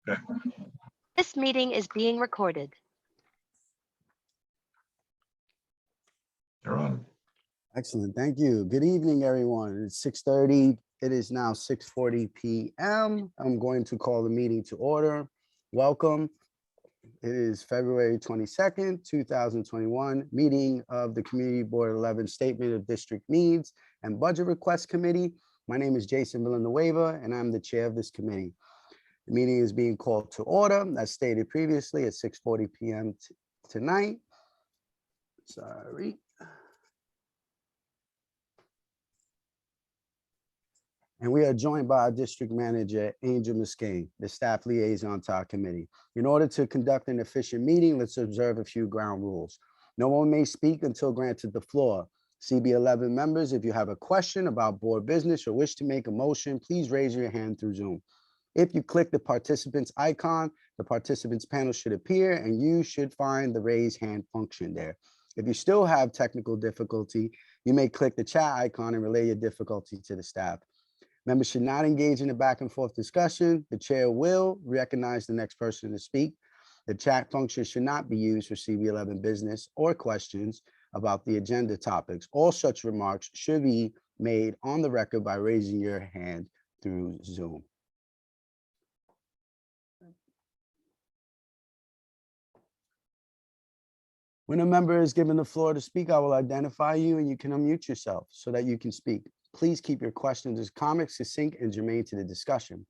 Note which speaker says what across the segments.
Speaker 1: Okay.
Speaker 2: This meeting is being recorded.
Speaker 1: You're on.
Speaker 3: Excellent. Thank you. Good evening, everyone. It's 6:30. It is now 6:40 p.m. I'm going to call the meeting to order. Welcome. It is February 22nd, 2021, meeting of the Community Board 11 Statement of District Needs and Budget Request Committee. My name is Jason Villanueva, and I'm the chair of this committee. The meeting is being called to order, as stated previously, at 6:40 p.m. tonight. Sorry. And we are joined by our district manager, Angel Muscane, the staff liaison to our committee. In order to conduct an efficient meeting, let's observe a few ground rules. No one may speak until granted the floor. CB11 members, if you have a question about board business or wish to make a motion, please raise your hand through Zoom. If you click the participants icon, the participants panel should appear and you should find the raise hand function there. If you still have technical difficulty, you may click the chat icon and relay your difficulty to the staff. Members should not engage in a back and forth discussion. The chair will recognize the next person to speak. The chat function should not be used for CB11 business or questions about the agenda topics. All such remarks should be made on the record by raising your hand through Zoom. When a member is given the floor to speak, I will identify you and you can unmute yourself so that you can speak. Please keep your questions as comments succinct and germane to the discussion.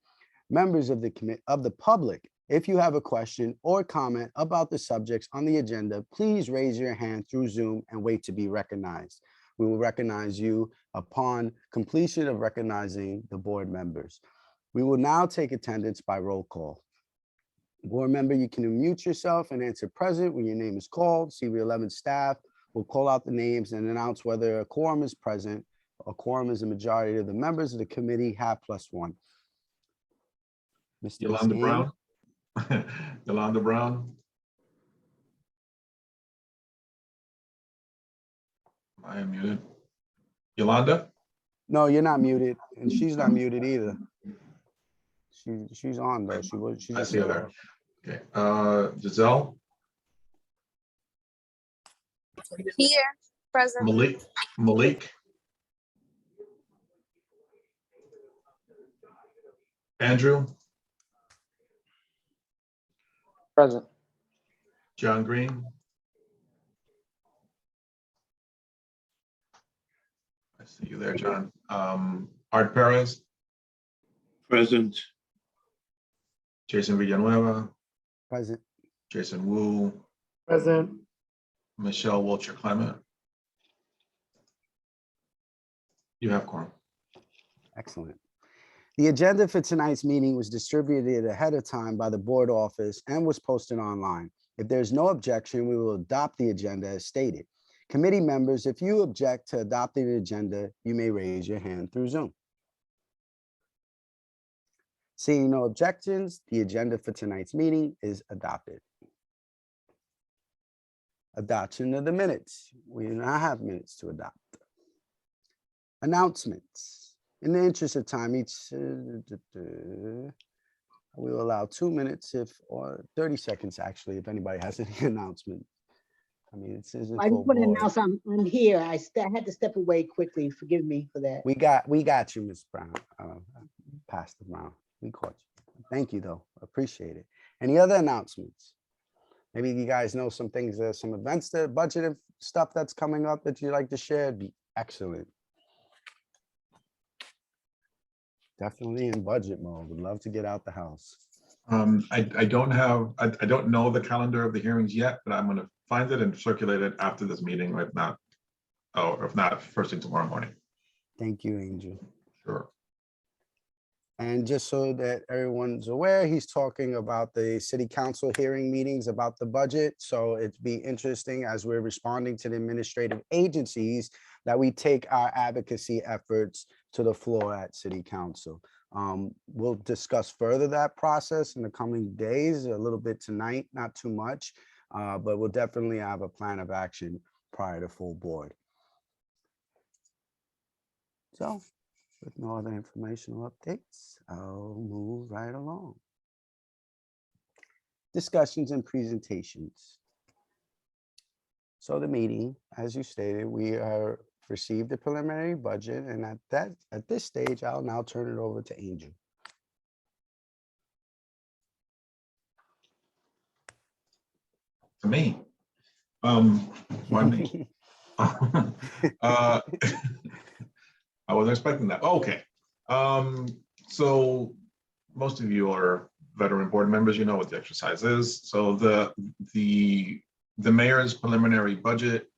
Speaker 3: Members of the public, if you have a question or comment about the subjects on the agenda, please raise your hand through Zoom and wait to be recognized. We will recognize you upon completion of recognizing the board members. We will now take attendance by roll call. Board member, you can unmute yourself and answer present when your name is called. CB11 staff will call out the names and announce whether a quorum is present. A quorum is a majority of the members of the committee have +1. Mr.
Speaker 1: Yolanda
Speaker 3: Muscane?
Speaker 1: Brown. Yolanda Brown. I am muted. Yolanda?
Speaker 3: No, you're not muted, and she's not muted either. She's on though. She
Speaker 1: I
Speaker 3: just
Speaker 1: see her there. Okay. Giselle?
Speaker 4: Here, present.
Speaker 1: Malik? Andrew?
Speaker 5: Present.
Speaker 1: John Green? I see you there, John. Art Perez?
Speaker 6: Present.
Speaker 1: Jason Villanueva?
Speaker 3: Present.
Speaker 1: Jason Wu?
Speaker 5: Present.
Speaker 1: Michelle Wilcher Clement? You have quorum.
Speaker 3: Excellent. The agenda for tonight's meeting was distributed ahead of time by the board office and was posted online. If there's no objection, we will adopt the agenda as stated. Committee members, if you object to adopting the agenda, you may raise your hand through Zoom. Seeing no objections, the agenda for tonight's meeting is adopted. Adoption of the minutes. We do not have minutes to adopt. Announcements. In the interest of time, we will allow 2 minutes or 30 seconds actually, if anybody has any announcement. I mean, it's isn't
Speaker 7: I
Speaker 3: full
Speaker 7: just want to
Speaker 3: board.
Speaker 7: announce I'm here. I had to step away quickly. Forgive me for that.
Speaker 3: We got you, Ms. Brown. Pastor Brown, we caught you. Thank you, though. Appreciate it. Any other announcements? Maybe you guys know some things, some events, that budget stuff that's coming up that you'd like to share. It'd be excellent. Definitely in budget mode. Would love to get out the house.
Speaker 1: I don't know the calendar of the hearings yet, but I'm going to find it and circulate it after this meeting, if not first thing tomorrow morning.
Speaker 3: Thank you, Angel.
Speaker 1: Sure.
Speaker 3: And just so that everyone's aware, he's talking about the city council hearing meetings about the budget. So it'd be interesting as we're responding to the administrative agencies that we take our advocacy efforts to the floor at city council. We'll discuss further that process in the coming days, a little bit tonight, not too much, but we'll definitely have a plan of action prior to full board. So with no other informational updates, I'll move right along. discussions and presentations. So the meeting, as you stated, we are received the preliminary budget, and at this stage, I'll now turn it over to Angel.
Speaker 1: To me. Why me? I wasn't expecting that. Okay. So most of you are veteran board members, you know what the exercise is. So the mayor's preliminary budget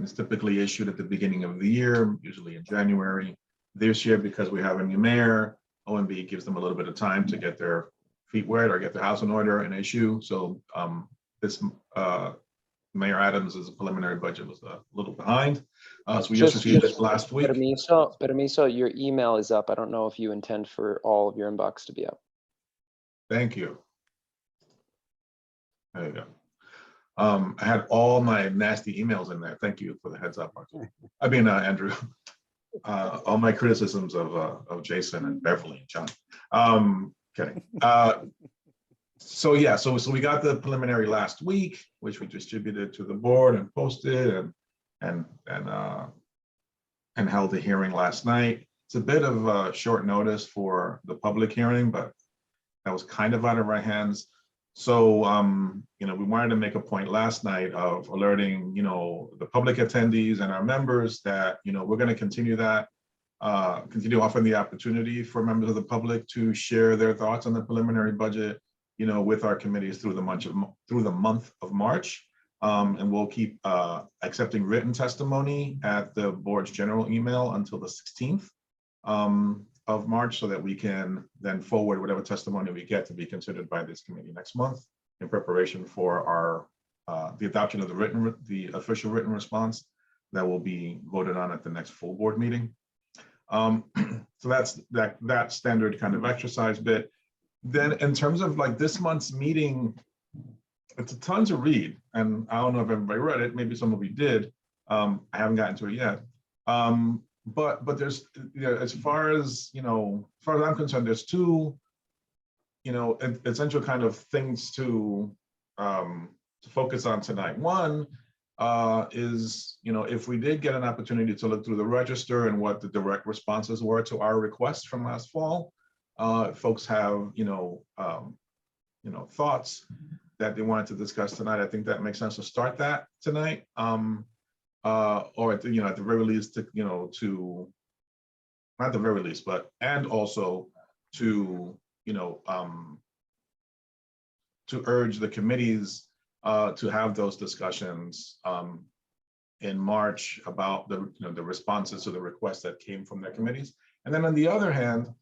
Speaker 1: is typically issued at the beginning of the year, usually in January. This year, because we have a new mayor, OMB gives them a little bit of time to get their feet wet or get their house in order and issue. So this Mayor Adams's preliminary budget was a little behind. So we just received it last week.
Speaker 5: Permiso, your email is up. I don't know if you intend for all of your inbox to be up.
Speaker 1: Thank you. There you go. I had all my nasty emails in there. Thank you for the heads up, Arthur. I mean, Andrew. All my criticisms of Jason and Beverly and John. Kidding. So yeah, so we got the preliminary last week, which we distributed to the board and posted and held the hearing last night. It's a bit of a short notice for the public hearing, but that was kind of out of our hands. So you know, we wanted to make a point last night of alerting, you know, the public attendees and our members that, you know, we're going to continue that, continue offering the opportunity for members of the public to share their thoughts on the preliminary budget, you know, with our committees through the month of March. And we'll keep accepting written testimony at the board's general email until the 16th of March, so that we can then forward whatever testimony we get to be considered by this committee next month in preparation for our the adoption of the official written response that will be voted on at the next full board meeting. So that's that standard kind of exercise bit. Then in terms of like this month's meeting, it's a ton to read, and I don't know if everybody read it. Maybe some of you did. I haven't gotten to it yet. But there's, you know, as far as I'm concerned, there's two, you know, essential kind of things to focus on tonight. One is, you know, if we did get an opportunity to look through the register and what the direct responses were to our requests from last fall. Folks have, thoughts that they wanted to discuss tonight. I think that makes sense to start that tonight, or at the very least, not the very least, but and also to urge the committees to have those discussions in March about the responses to the requests that came from their committees. And then on the other hand,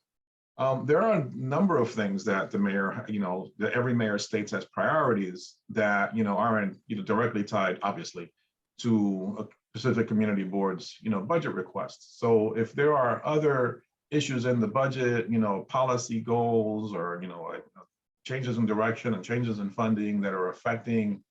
Speaker 1: there are a number of things that the mayor, that every mayor states as priorities that, aren't, directly tied, obviously, to a specific community board's, budget requests. So if there are other issues in the budget, policy goals or, like, changes in direction and changes in funding that are affecting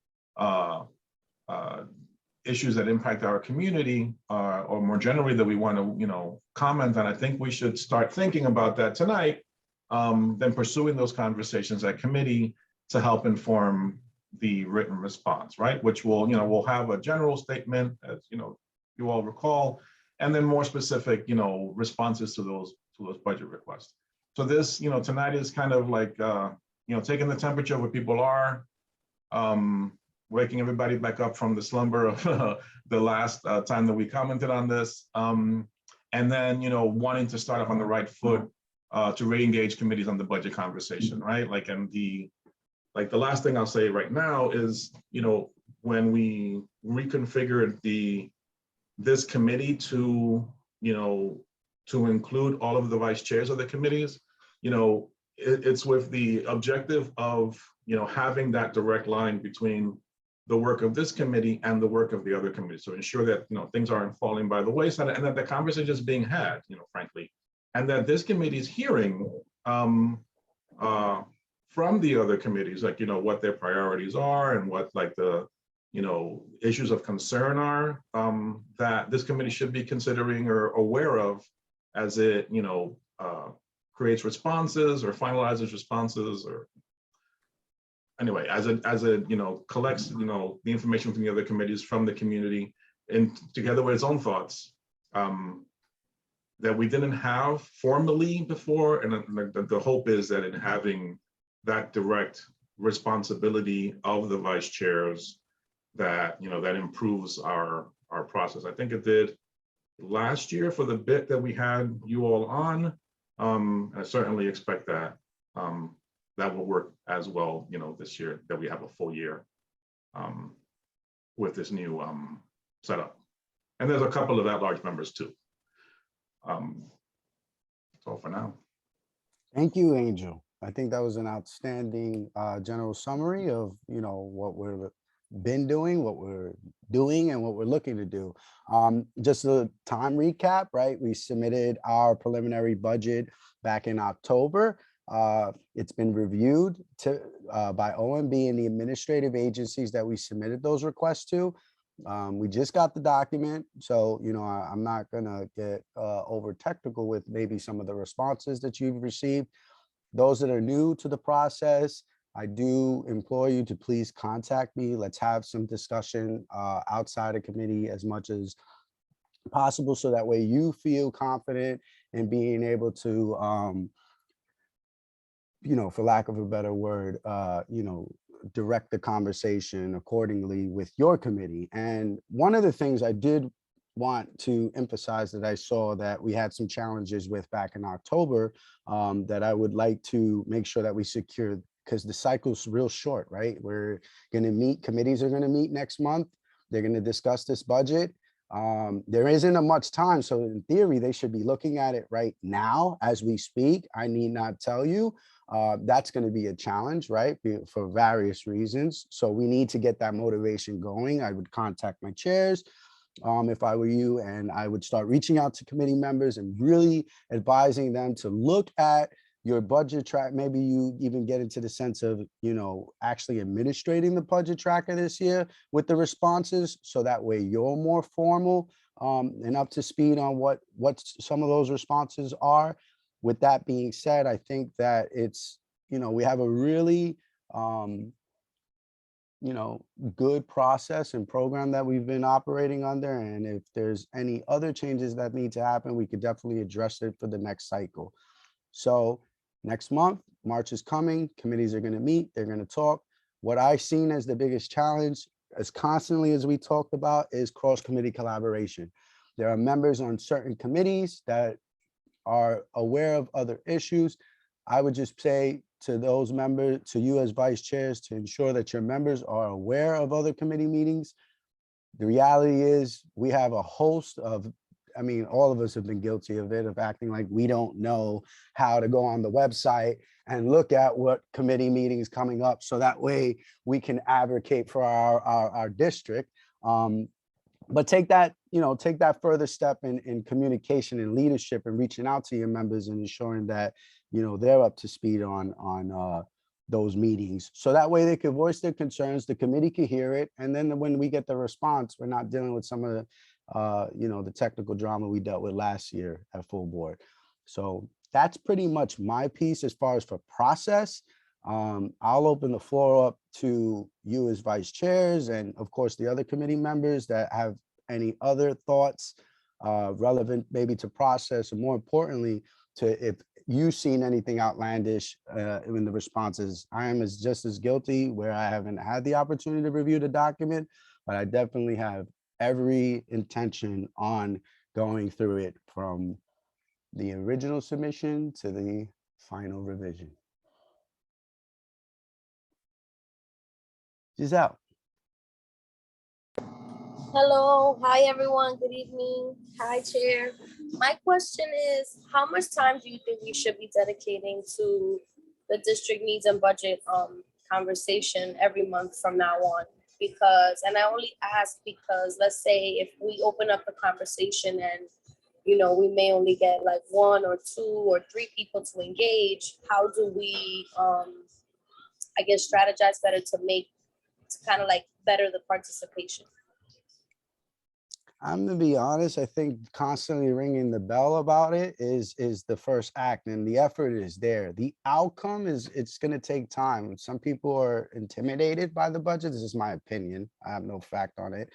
Speaker 1: issues that impact our community, or more generally that we want to, comment on, I think we should start thinking about that tonight, then pursuing those conversations at committee to help inform the written response, right? Which will, we'll have a general statement, as you all recall, and then more specific, responses to those budget requests. So this, tonight is kind of like, taking the temperature of where people are, waking everybody back up from the slumber of the last time that we commented on this, and then wanting to start off on the right foot to re-engage committees on the budget conversation, right? Like, and the last thing I'll say right now is, when we reconfigured this committee to include all of the vice chairs of the committees, it's with the objective of having that direct line between the work of this committee and the work of the other committees, to ensure that things aren't falling by the wayside, and that the conversation is being had, frankly, and that this committee is hearing from the other committees, like what their priorities are and what like the issues of concern are, that this committee should be considering or aware of as it creates responses or finalizes responses, or anyway, as a, collects, the information from the other committees, from the community, and together with its own thoughts, that we didn't have formally before. And the hope is that in having that direct responsibility of the vice chairs, that, that improves our process. I think it did last year for the bit that we had you all on. I certainly expect that that will work as well, this year, that we have a full year with this new setup. And there's a couple of at-large members too. That's all for now.
Speaker 3: Thank you, Angel. I think that was an outstanding general summary of, what we've been doing, what we're doing, and what we're looking to do. Just a time recap, right? We submitted our preliminary budget back in October. It's been reviewed by OMB and the administrative agencies that we submitted those requests to. We just got the document, so I'm not gonna get over technical with maybe some of the responses that you've received. Those that are new to the process, I do implore you to please contact me. Let's have some discussion outside of committee as much as possible, so that way you feel confident in being able to, for lack of a better word, direct the conversation accordingly with your committee. And one of the things I did want to emphasize that I saw that we had some challenges with back in October, that I would like to make sure that we secure, because the cycle's real short, right? We're going to meet, committees are going to meet next month. They're going to discuss this budget. There isn't much time, so in theory, they should be looking at it right now as we speak. I need not tell you. That's going to be a challenge, right? For various reasons. So we need to get that motivation going. I would contact my chairs if I were you, and I would start reaching out to committee members and really advising them to look at your budget track. Maybe you even get into the sense of, actually administrating the budget tracker this year with the responses. So that way you're more formal and up to speed on what some of those responses are. With that being said, I think that it's, we have a really, good process and program that we've been operating under. And if there's any other changes that need to happen, we could definitely address it for the next cycle. So next month, March is coming, committees are going to meet, they're going to talk. What I've seen as the biggest challenge, as constantly as we talked about, is cross-committee collaboration. There are members on certain committees that are aware of other issues. I would just say to those members, to you as vice chairs, to ensure that your members are aware of other committee meetings. The reality is we have a host of, all of us have been guilty of it, of acting like we don't know how to go on the website and look at what committee meetings coming up, so that way we can advocate for our district. But take that further step in communication and leadership and reaching out to your members and ensuring that, they're up to speed on those meetings. So that way they can voice their concerns, the committee can hear it. And then when we get the response, we're not dealing with some of the, the technical drama we dealt with last year at full board. So that's pretty much my piece as far as for process. I'll open the floor up to you as vice chairs, and of course the other committee members that have any other thoughts relevant maybe to process, and more importantly, to if you've seen anything outlandish in the responses. I am just as guilty where I haven't had the opportunity to review the document, but I definitely have every intention on going through it from the original submission to the final revision. Giselle.
Speaker 4: Hello, hi everyone, good evening. Hi, Chair. My question is, how much time do you think we should be dedicating to the district needs and budget conversation every month from now on? Because, and I only ask because let's say if we open up the conversation and, we may only get like 1 or 2 or 3 people to engage, how do we, I guess, strategize better to kind of like better the participation?
Speaker 3: I'm gonna be honest, I think constantly ringing the bell about it is the first act, and the effort is there. The outcome is, it's gonna take time. Some people are intimidated by the budget. This is my opinion. I have no fact on it.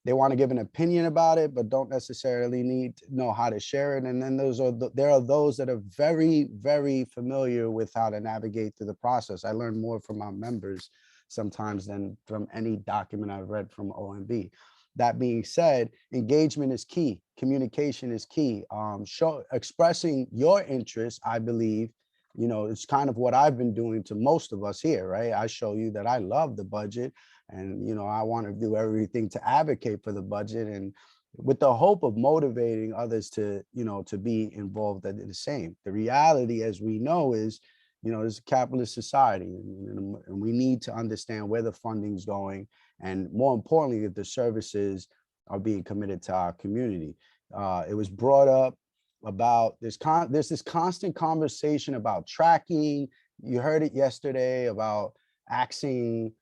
Speaker 3: They want to give an opinion about it, but don't necessarily need to know how to share it. And then there are those that are very, very familiar with how to navigate through the process. I learn more from our members sometimes than from any document I've read from OMB. That being said, engagement is key. Communication is key. Expressing your interest, I believe, it's kind of what I've been doing to most of us here, right? I show you that I love the budget, and I want to do everything to advocate for the budget, and with the hope of motivating others to, to be involved at the same. The reality, as we know, is, it's a capitalist society, and we need to understand where the funding's going, and more importantly, if the services are being committed to our community. It was brought up about there's this constant conversation about tracking. You heard it yesterday about asking,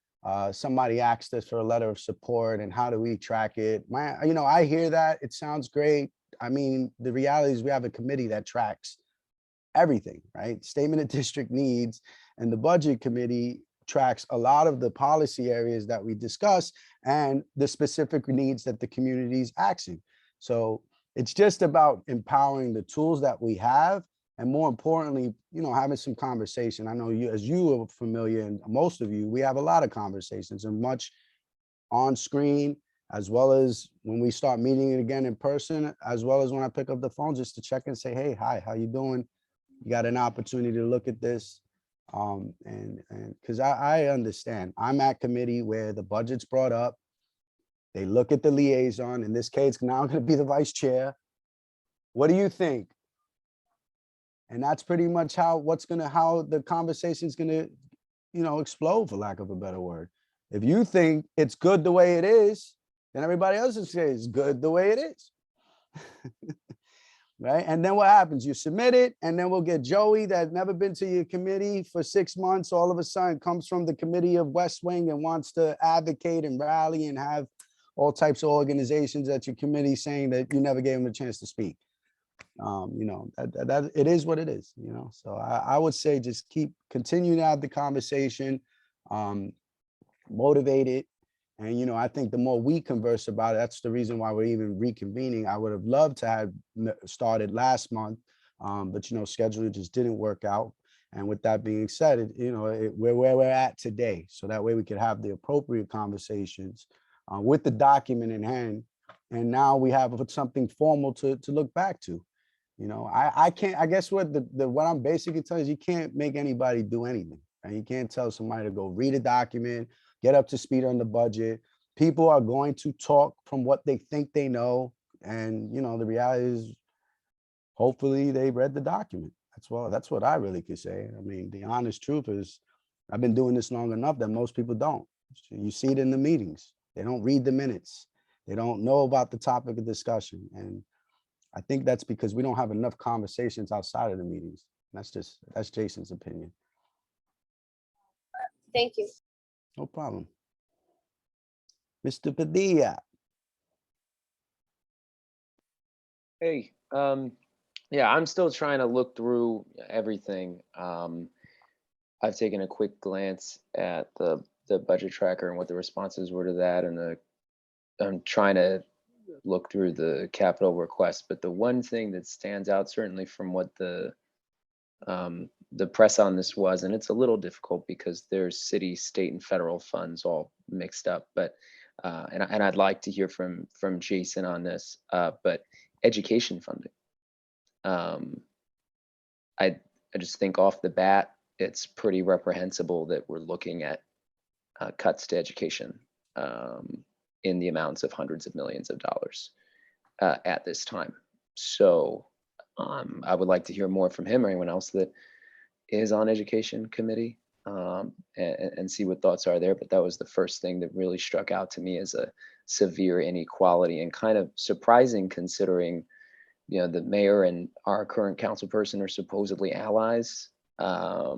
Speaker 3: somebody asked us for a letter of support and how do we track it. I hear that, it sounds great. I mean, the reality is we have a committee that tracks everything, right? Statement of district needs, and the budget committee tracks a lot of the policy areas that we discuss and the specific needs that the community is asking. So it's just about empowering the tools that we have, and more importantly, having some conversation. I know you, as you are familiar, and most of you, we have a lot of conversations, and much on screen, as well as when we start meeting it again in person, as well as when I pick up the phone just to check and say, hey, hi, how you doing? You got an opportunity to look at this. And because I understand, I'm at committee where the budget's brought up. They look at the liaison. In this case, now I'm going to be the vice chair. What do you think? And that's pretty much how the conversation's going to, explode, for lack of a better word. If you think it's good the way it is, then everybody else will say it's good the way it is. Right? And then what happens? You submit it, and then we'll get Joey that never been to your committee for 6 months, all of a sudden comes from the committee of West Wing and wants to advocate and rally and have all types of organizations at your committee saying that you never gave him a chance to speak. That it is what it is, So I would say just continue to have the conversation, motivate it. And, I think the more we converse about it, that's the reason why we're even reconvening. I would have loved to have started last month, but, schedule just didn't work out. And with that being said, we're where we're at today. So that way we could have the appropriate conversations with the document in hand. And now we have something formal to look back to. I can't, I guess what what I'm basically telling is you can't make anybody do anything. Right? You can't tell somebody to go read a document, get up to speed on the budget. People are going to talk from what they think they know. And, the reality is, hopefully they read the document. That's what I really could say. I mean, the honest truth is I've been doing this long enough that most people don't. You see it in the meetings. They don't read the minutes. They don't know about the topic of discussion. And I think that's because we don't have enough conversations outside of the meetings. That's Jason's opinion.
Speaker 4: Thank you.
Speaker 3: No problem. Mr. Padilla.
Speaker 5: Hey, yeah, I'm still trying to look through everything. I've taken a quick glance at the budget tracker and what the responses were to that, and I'm trying to look through the capital request. But the one thing that stands out, certainly from what the press on this was, and it's a little difficult because there's city, state, and federal funds all mixed up. But and I'd like to hear from Jason on this. But education funding, I just think off the bat, it's pretty reprehensible that we're looking at cuts to education in the amounts of hundreds of millions of dollars at this time. So I would like to hear more from him or anyone else that is on education committee and see what thoughts are there. But that was the first thing that really struck out to me as a severe inequality, and kind of surprising considering, the mayor and our current council person are supposedly allies. I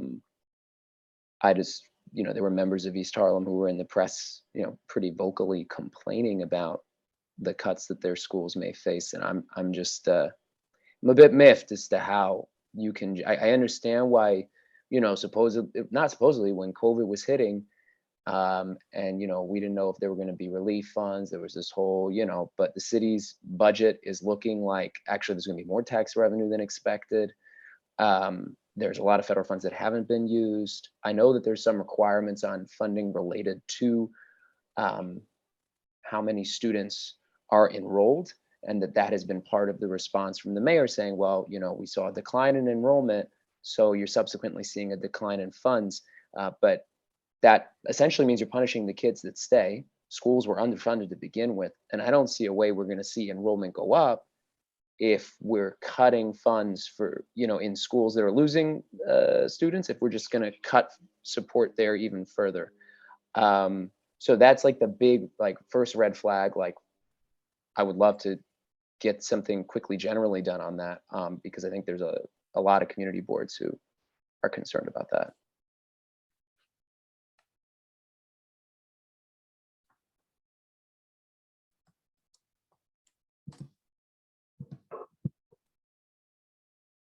Speaker 5: just, there were members of East Harlem who were in the press, pretty vocally complaining about the cuts that their schools may face. And I'm just, I'm a bit miffed as to how you can, I understand why, you know, not supposedly, when COVID was hitting, and, you know, we didn't know if there were going to be relief funds. There was this whole, you know, but the city's budget is looking like actually there's going to be more tax revenue than expected. There's a lot of federal funds that haven't been used. I know that there's some requirements on funding related to how many students are enrolled, and that has been part of the response from the mayor saying, well, you know, we saw a decline in enrollment, so you're subsequently seeing a decline in funds. But that essentially means you're punishing the kids that stay. Schools were underfunded to begin with, and I don't see a way we're going to see enrollment go up if we're cutting funds for, you know, in schools that are losing students, if we're just going to cut support there even further. So that's like the big, like, first red flag. Like, I would love to get something quickly generally done on that, because I think there's a lot of community boards who are concerned about that.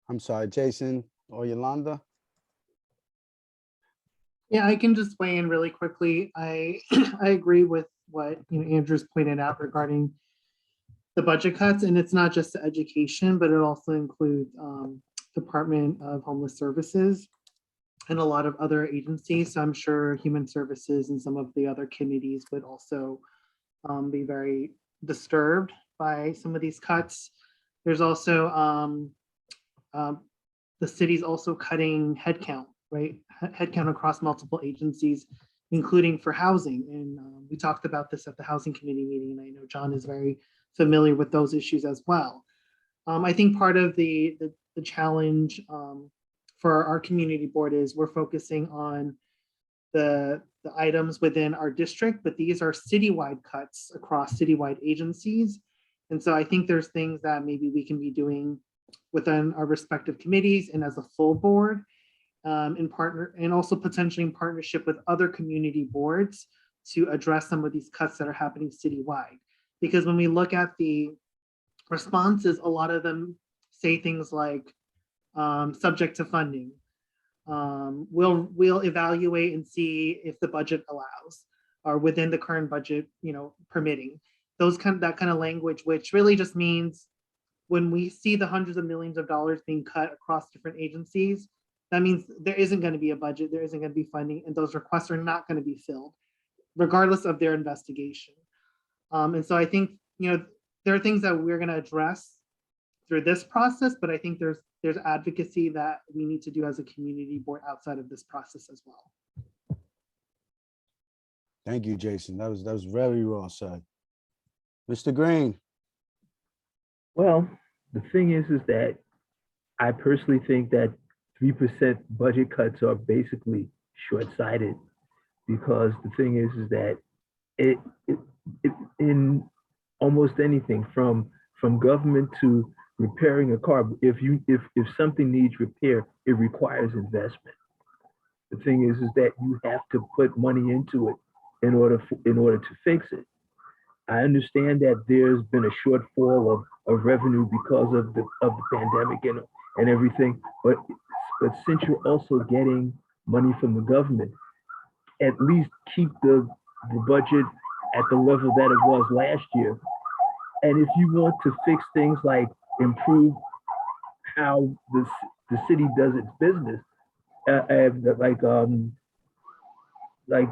Speaker 3: I'm sorry, Jason or Yolanda?
Speaker 8: Yeah, I can just weigh in really quickly. I I agree with what, you know, Andrew's pointed out regarding the budget cuts, and it's not just education, but it also includes Department of Homeless Services and a lot of other agencies. So I'm sure Human Services and some of the other committees would also be very disturbed by some of these cuts. There's also the city's also cutting headcount, right? Headcount across multiple agencies, including for housing. And we talked about this at the Housing Committee meeting, and I know John is very familiar with those issues as well. I think part of the challenge for our community board is we're focusing on the items within our district, but these are citywide cuts across citywide agencies. And so I think there's things that maybe we can be doing within our respective committees and as a full board, and also potentially in partnership with other community boards to address some of these cuts that are happening citywide. Because when we look at the responses, a lot of them say things like subject to funding. We'll evaluate and see if the budget allows, or within the current budget, you know, permitting. That kind of language, which really just means when we see the hundreds of millions of dollars being cut across different agencies, that means there isn't going to be a budget, there isn't going to be funding, and those requests are not going to be filled, regardless of their investigation. And so I think, you know, there are things that we're going to address through this process, but I think there's advocacy that we need to do as a community board outside of this process as well.
Speaker 3: Thank you, Jason. That was very well said. Mr. Green.
Speaker 9: Well, the thing is that I personally think that 3% budget cuts are basically short-sighted, because the thing is that it in almost anything from government to repairing a car, if something needs repair, it requires investment. The thing is that you have to put money into it in order to fix it. I understand that there's been a shortfall of revenue because of the pandemic and everything, but since you're also getting money from the government, at least keep the budget at the level that it was last year. And if you want to fix things like improve how the city does its business, like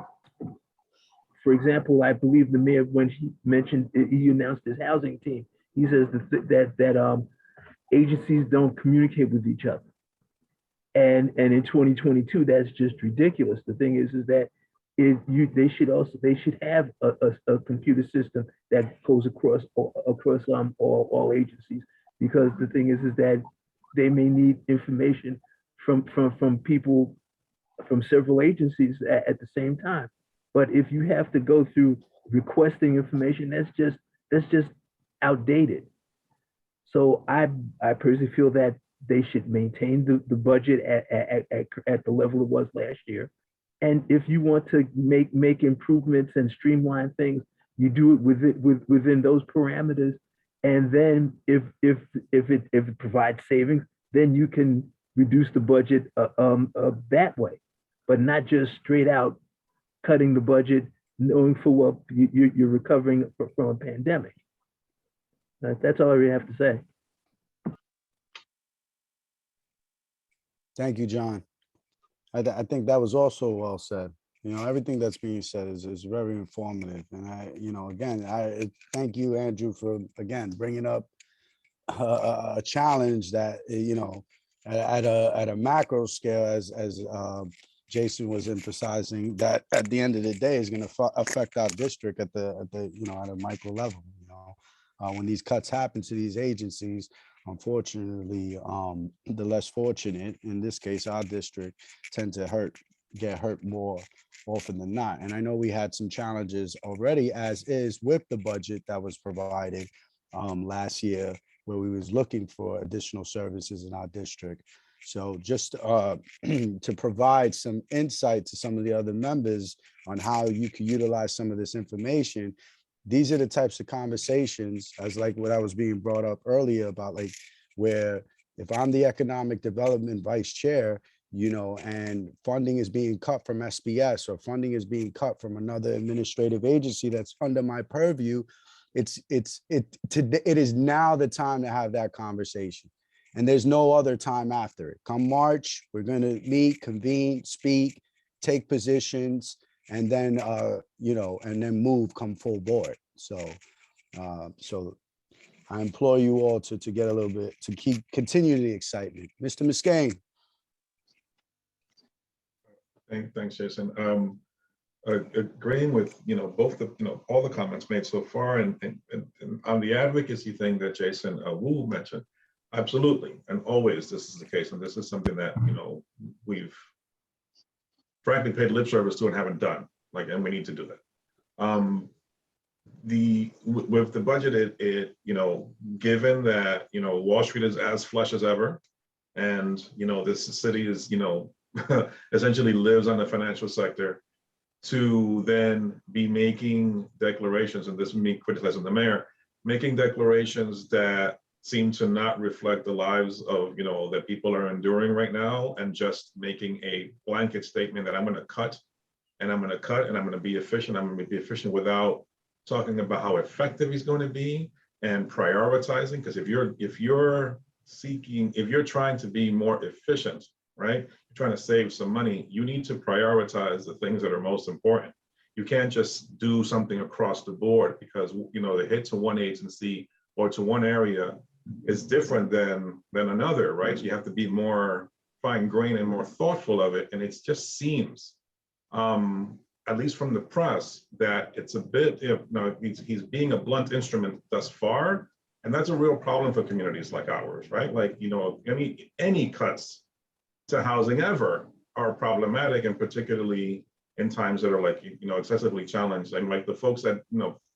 Speaker 9: for example, I believe the mayor, when he announced his housing team, he says that agencies don't communicate with each other. And in 2022, that's just ridiculous. The thing is that they should have a computer system that goes across all agencies, because the thing is that they may need information from people from several agencies at the same time. But if you have to go through requesting information, that's just outdated. So I personally feel that they should maintain the budget at the level it was last year. And if you want to make improvements and streamline things, you do it within those parameters. And then if it provides savings, then you can reduce the budget that way, but not just straight out cutting the budget, knowing for what you're recovering from a pandemic. That's all I really have to say.
Speaker 3: Thank you, John. I think that was also well said. You know, everything that's being said is very informative. And again, I thank you, Andrew, for, again, bringing up a challenge that, at a macro scale, as Jason was emphasizing, that at the end of the day is going to affect our district at a micro level. When these cuts happen to these agencies, unfortunately, the less fortunate, in this case, our district, tend to get hurt more often than not. And I know we had some challenges already, as is with the budget that was provided last year, where we was looking for additional services in our district. So just to provide some insight to some of the other members on how you could utilize some of this information, these are the types of conversations, as like what I was being brought up earlier about, like, where if I'm the economic development vice chair, and funding is being cut from SBS, or funding is being cut from another administrative agency that's under my purview, it is now the time to have that conversation. And there's no other time after it. Come March, we're going to meet, convene, speak, take positions, and then and then move come full board. So I implore you all to get a little bit, to continue the excitement. Mr. Muskane.
Speaker 1: Thanks, Jason. Agreeing with both all the comments made so far, and on the advocacy thing that Jason Wu mentioned, absolutely, and always this is the case, and this is something that we've frankly paid lip service to and haven't done, and we need to do that. With the budget, given that Wall Street is as flush as ever, and this city is essentially lives on the financial sector, to then be making declarations, and this is me criticizing the mayor, making declarations that seem to not reflect the lives of that people are enduring right now, and just making a blanket statement that I'm going to cut, and I'm going to cut, and I'm going to be efficient. I'm going to be efficient without talking about how effective he's going to be and prioritizing. Because if you're trying to be more efficient, right? You're trying to save some money, you need to prioritize the things that are most important. You can't just do something across the board, because the hit to one agency or to one area is different than another, right? So you have to be more fine-grained and more thoughtful of it. And it just seems, at least from the press, that it's a bit, he's being a blunt instrument thus far. And that's a real problem for communities like ours, right? Any cuts to housing ever are problematic, and particularly in times that are excessively challenged. And the folks that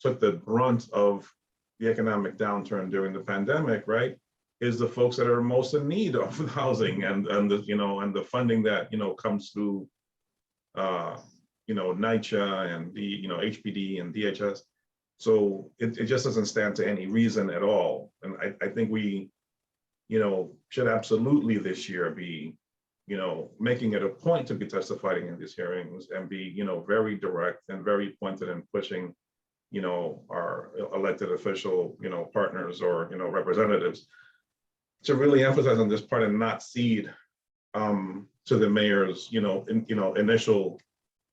Speaker 1: took the brunt of the economic downturn during the pandemic, right, is the folks that are most in need of housing and the funding that comes through NYCHA and the HPD and DHS. So it just doesn't stand to any reason at all. And I think we should absolutely this year be making it a point to be testifying in these hearings, and be very direct and very pointed in pushing our elected official partners or representatives to really emphasize on this part, and not cede to the mayor's initial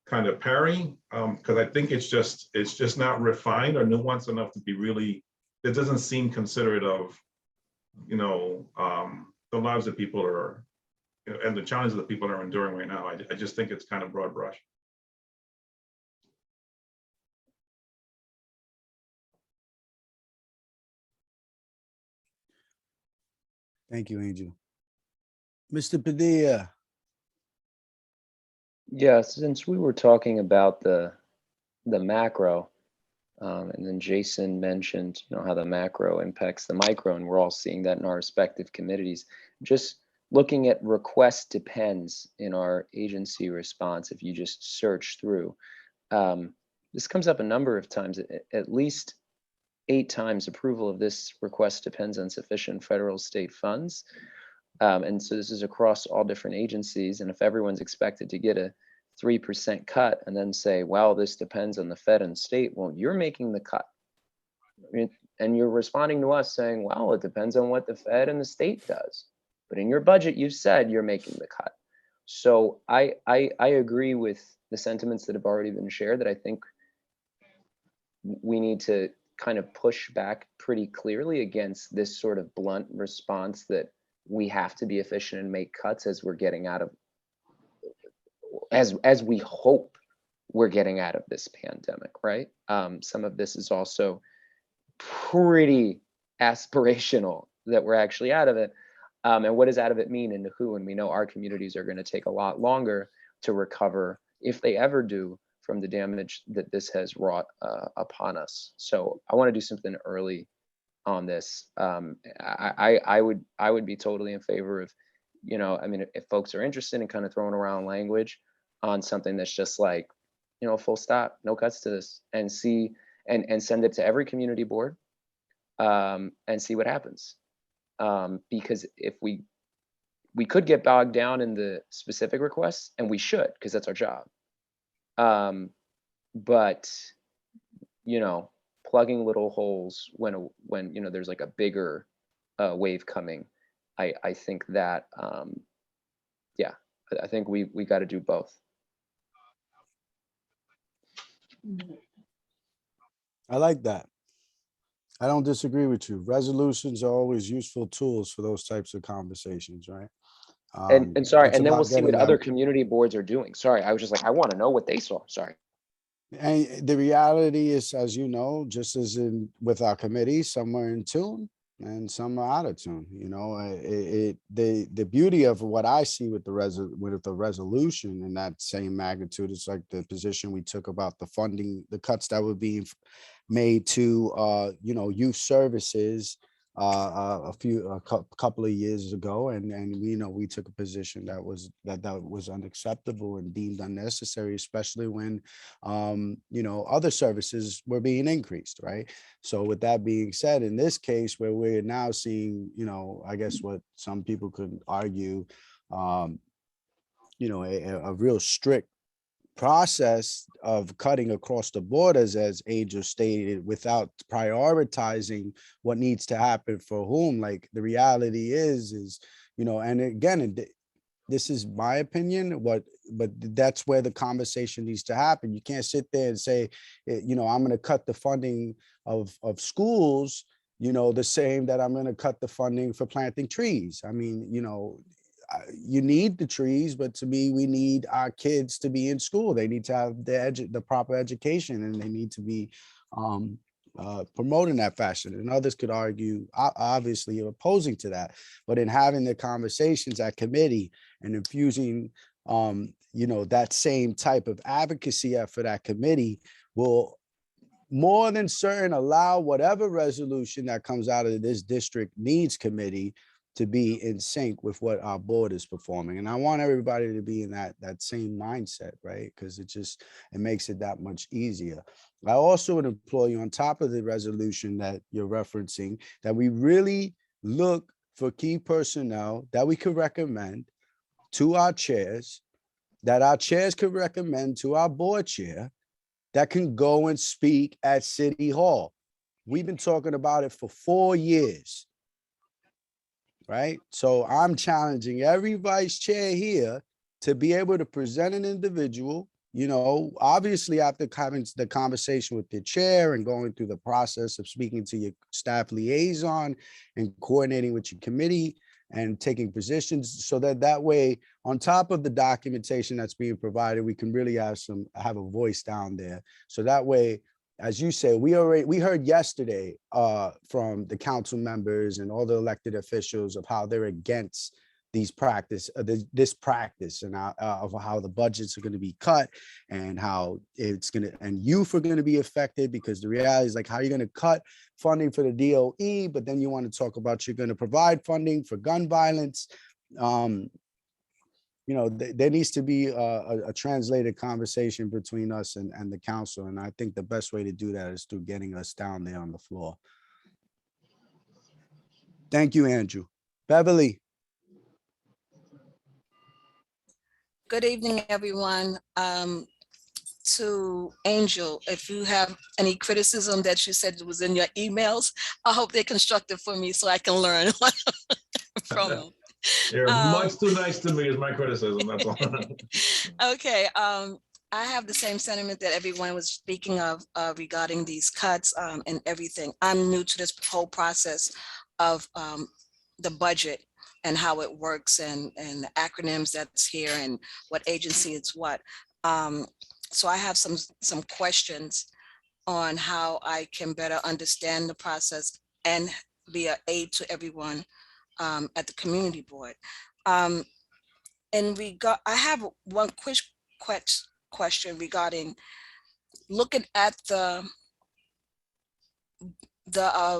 Speaker 1: kind of parry, because I think it's just not refined or nuanced enough to be really, it doesn't seem considerate of the lives that people are and the challenges that people are enduring right now. I just think it's kind of broad brush.
Speaker 3: Thank you, Angel. Mr. Padilla.
Speaker 5: Yeah, since we were talking about the macro, and then Jason mentioned how the macro impacts the micro, and we're all seeing that in our respective committees. Just looking at request depends in our agency response, if you just search through, this comes up a number of times, at least 8 times. Approval of this request depends on sufficient federal state funds. And so this is across all different agencies. And if everyone's expected to get a 3% cut and then say, well, this depends on the Fed and state, well, you're making the cut. And you're responding to us saying, well, it depends on what the Fed and the state does. But in your budget, you said you're making the cut. So I agree with the sentiments that have already been shared, that I think we need to kind of push back pretty clearly against this sort of blunt response that we have to be efficient and make cuts as we're getting out of, as we hope we're getting out of this pandemic, right? Some of this is also pretty aspirational that we're actually out of it. And what does out of it mean, and to who? And we know our communities are going to take a lot longer to recover, if they ever do, from the damage that this has wrought upon us. So I want to do something early on this. I would be totally in favor of, you know, I mean, if folks are interested in kind of throwing around language on something that's just like, you know, full stop, no cuts to this, and see, and send it to every community board, and see what happens. Because if we could get bogged down in the specific requests, and we should, because that's our job. But, you know, plugging little holes when you know, there's like a bigger wave coming, I think that, yeah, I think we got to do both.
Speaker 3: I like that. I don't disagree with you. Resolutions are always useful tools for those types of conversations, right?
Speaker 5: And sorry,
Speaker 3: It's
Speaker 5: and then we'll
Speaker 3: about
Speaker 5: see what
Speaker 3: getting
Speaker 5: other
Speaker 3: that.
Speaker 5: community boards are doing. Sorry, I was just like, I want to know what they saw. Sorry.
Speaker 3: And the reality is, as you know, just as in with our committee, some are in tune and some are out of tune. You know, the beauty of what I see with the resolution in that same magnitude is like the position we took about the funding, the cuts that were being made to you know, youth services a couple of years ago, and we, you know, we took a position that was unacceptable and deemed unnecessary, especially when you know, other services were being increased, right? So with that being said, in this case where we're now seeing, you know, I guess what some people could argue, you know, a real strict process of cutting across the borders, as Angel stated, without prioritizing what needs to happen for whom. Like, the reality is, you know, and again, this is my opinion, but that's where the conversation needs to happen. You can't sit there and say, you know, I'm going to cut the funding of schools, you know, the same that I'm going to cut the funding for planting trees. I mean, you know, you need the trees, but to me, we need our kids to be in school. They need to have the proper education, and they need to be promoted in that fashion. And others could argue, obviously, opposing to that. But in having the conversations at committee and infusing, you know, that same type of advocacy effort at committee will more than certain allow whatever resolution that comes out of this district needs committee to be in sync with what our board is performing. And I want everybody to be in that same mindset, right? Because it makes it that much easier. I also would implore you, on top of the resolution that you're referencing, that we really look for key personnel that we could recommend to our chairs, that our chairs could recommend to our board chair, that can go and speak at City Hall. We've been talking about it for 4 years. Right? So I'm challenging every vice chair here to be able to present an individual, you know, obviously after having the conversation with your chair and going through the process of speaking to your staff liaison and coordinating with your committee and taking positions, so that way, on top of the documentation that's being provided, we can really have a voice down there. So that way, as you say, we heard yesterday from the council members and all the elected officials of how they're against this practice, and of how the budgets are going to be cut, and how and youth are going to be affected, because the reality is, like, how are you going to cut funding for the DOE, but then you want to talk about you're going to provide funding for gun violence. there needs to be a translated conversation between us and the council. And I think the best way to do that is through getting us down there on the floor. Thank you, Andrew. Beverly.
Speaker 10: Good evening, everyone. To Angel, if you have any criticism that you said was in your emails, I hope they're constructive for me so I can learn from them.
Speaker 1: You're much too nice to me is my criticism, that's all.
Speaker 10: Okay, I have the same sentiment that everyone was speaking of regarding these cuts and everything. I'm new to this whole process of the budget and how it works and the acronyms that's here and what agency it's what. So I have some questions on how I can better understand the process and be an aid to everyone at the community board. And I have one quick question regarding looking at the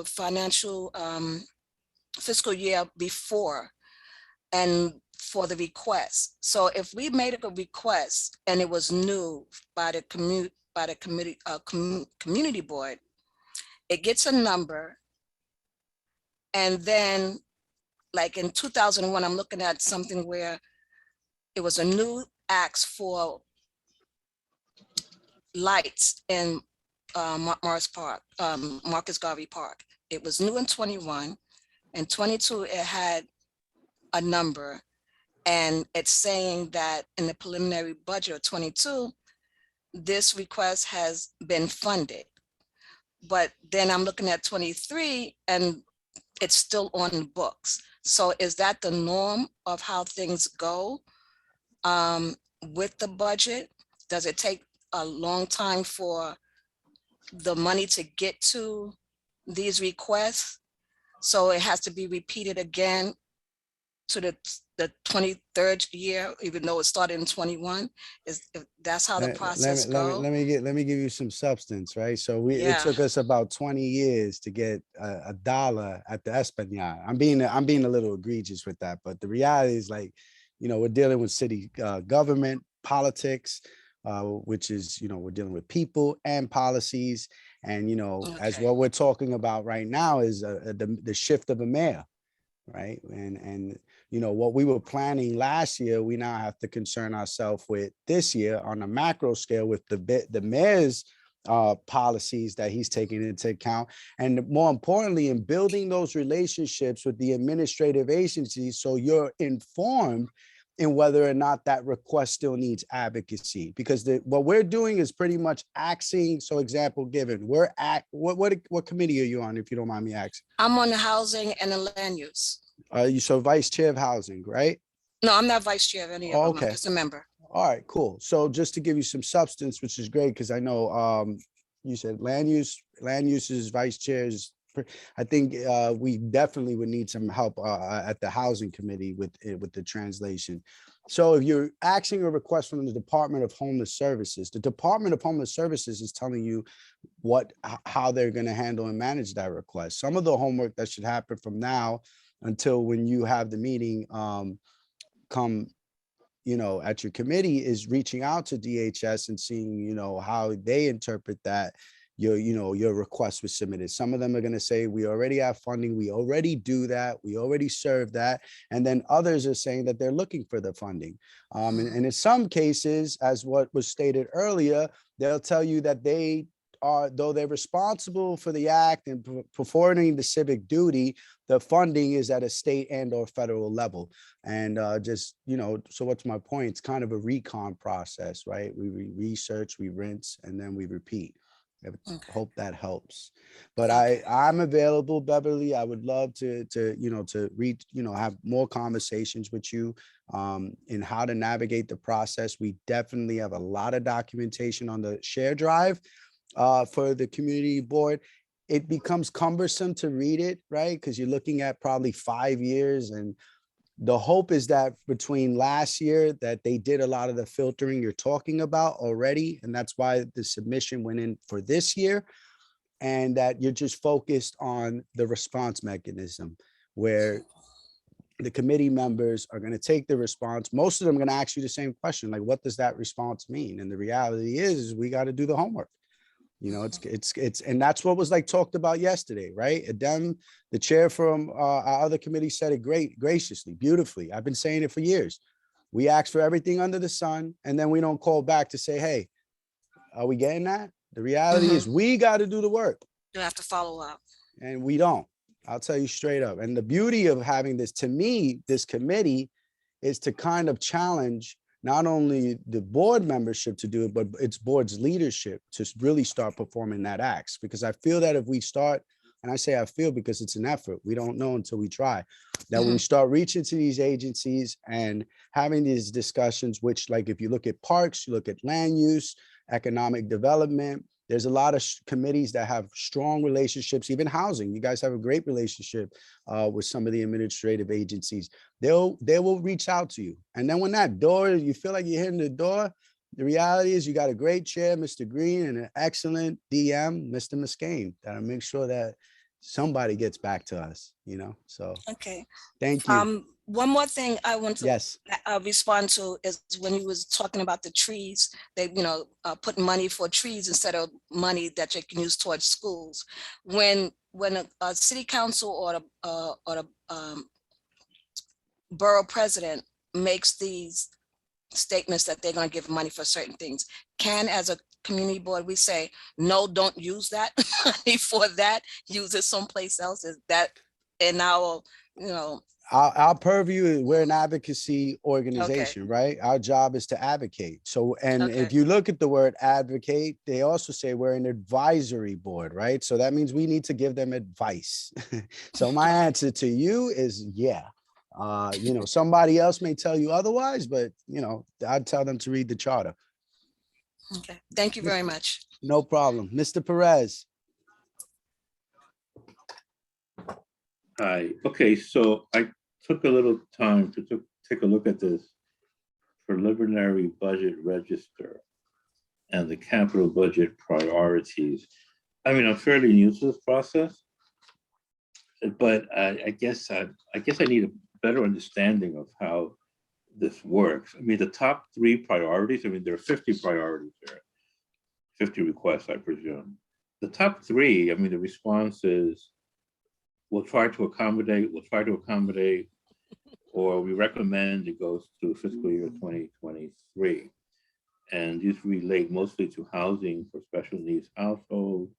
Speaker 10: financial fiscal year before and for the request. So if we made a request and it was new by the community board, it gets a number. And then like in 2001, I'm looking at something where it was a new ask for lights in Marcus Garvey Park. It was new in 21 and 22, it had a number. And it's saying that in the preliminary budget of 22, this request has been funded. But then I'm looking at 23 and it's still on the books. So is that the norm of how things go with the budget? Does it take a long time for the money to get to these requests? So it has to be repeated again to the 23rd year, even though it started in 21. That's how the process goes?
Speaker 3: Let me give you some substance, right? So it
Speaker 10: Yeah.
Speaker 3: took us about 20 years to get a dollar at the Esplanade. I'm being a little egregious with that, but the reality is, like, we're dealing with city government, politics, which is, we're dealing with people and policies. And, as
Speaker 10: Okay.
Speaker 3: what we're talking about right now is the shift of a mayor, right? And what we were planning last year, we now have to concern ourselves with this year on a macro scale with the mayor's policies that he's taking into account. And more importantly, in building those relationships with the administrative agencies, so you're informed in whether or not that request still needs advocacy. Because what we're doing is pretty much axing. So example given, we're at, what committee are you on, if you don't mind me asking?
Speaker 10: I'm on the housing and the land use.
Speaker 3: So vice chair of housing, right?
Speaker 10: No, I'm not vice chair of any of them.
Speaker 3: Okay.
Speaker 10: I'm just a member.
Speaker 3: All right, cool. So just to give you some substance, which is great, because I know you said land use is vice chairs. I think we definitely would need some help at the housing committee with the translation. So if you're asking a request from the Department of Homeless Services, the Department of Homeless Services is telling you how they're going to handle and manage that request. Some of the homework that should happen from now until when you have the meeting come at your committee is reaching out to DHS and seeing how they interpret that your request was submitted. Some of them are going to say, we already have funding, we already do that, we already serve that. And then others are saying that they're looking for the funding. And in some cases, as what was stated earlier, they'll tell you that though they're responsible for the act and performing the civic duty, the funding is at a state and or federal level. And so what's my point? It's kind of a recon process, right? We research, we rinse, and then we repeat. I hope that helps. But I'm available, Beverly. I would love to read, have more conversations with you in how to navigate the process. We definitely have a lot of documentation on the share drive for the community board. It becomes cumbersome to read it, right? Because you're looking at probably 5 years, and the hope is that between last year that they did a lot of the filtering you're talking about already, and that's why the submission went in for this year, and that you're just focused on the response mechanism where the committee members are going to take the response. Most of them are going to ask you the same question, like, what does that response mean? And the reality is we got to do the homework. You know, and that's what was like talked about yesterday, right? Adem, the chair from our other committee, said it graciously, beautifully. I've been saying it for years. We ask for everything under the sun, and then we don't call back to say, hey, are we getting that? The reality is we got to do the work.
Speaker 10: You have to follow up.
Speaker 3: And we don't. I'll tell you straight up. And the beauty of having this, to me, this committee is to kind of challenge not only the board membership to do it, but its board's leadership to really start performing that acts. Because I feel that if we start, and I say I feel because it's an effort, we don't know until we try, that when we start reaching to these agencies and having these discussions, which, like, if you look at parks, you look at land use, economic development, there's a lot of committees that have strong relationships, even housing. You guys have a great relationship with some of the administrative agencies. They will reach out to you. And then when that door, you feel like you're hitting the door, the reality is you got a great chair, Mr. Green, and an excellent DM, Mr. Muscane, that'll make sure that somebody gets back to us, you know? So
Speaker 10: Okay.
Speaker 3: thank you.
Speaker 10: One more thing I want to
Speaker 3: Yes.
Speaker 10: respond to is when you was talking about the trees, they, putting money for trees instead of money that you can use towards schools. When a city council or the borough president makes these statements that they're going to give money for certain things, can, as a community board, we say, no, don't use that money for that, use it someplace else? Is that in our,
Speaker 3: Our purview is we're an advocacy organization, right? Our job is to advocate. So, and if you look at the word advocate, they also say we're an advisory board, right? So that means we need to give them advice. So my answer to you is, yeah. Somebody else may tell you otherwise, but I'd tell them to read the charter.
Speaker 10: Okay, thank you very much.
Speaker 3: No problem. Mr. Perez.
Speaker 6: Hi, okay, so I took a little time to take a look at this preliminary budget register and the capital budget priorities. I mean, I'm fairly new to this process, but I guess I need a better understanding of how this works. I mean, the top 3 priorities, I mean, there are 50 priorities there, 50 requests, I presume. The top 3, I mean, the response is, we'll try to accommodate, or we recommend it goes to fiscal year 2023. And these relate mostly to housing for special needs households,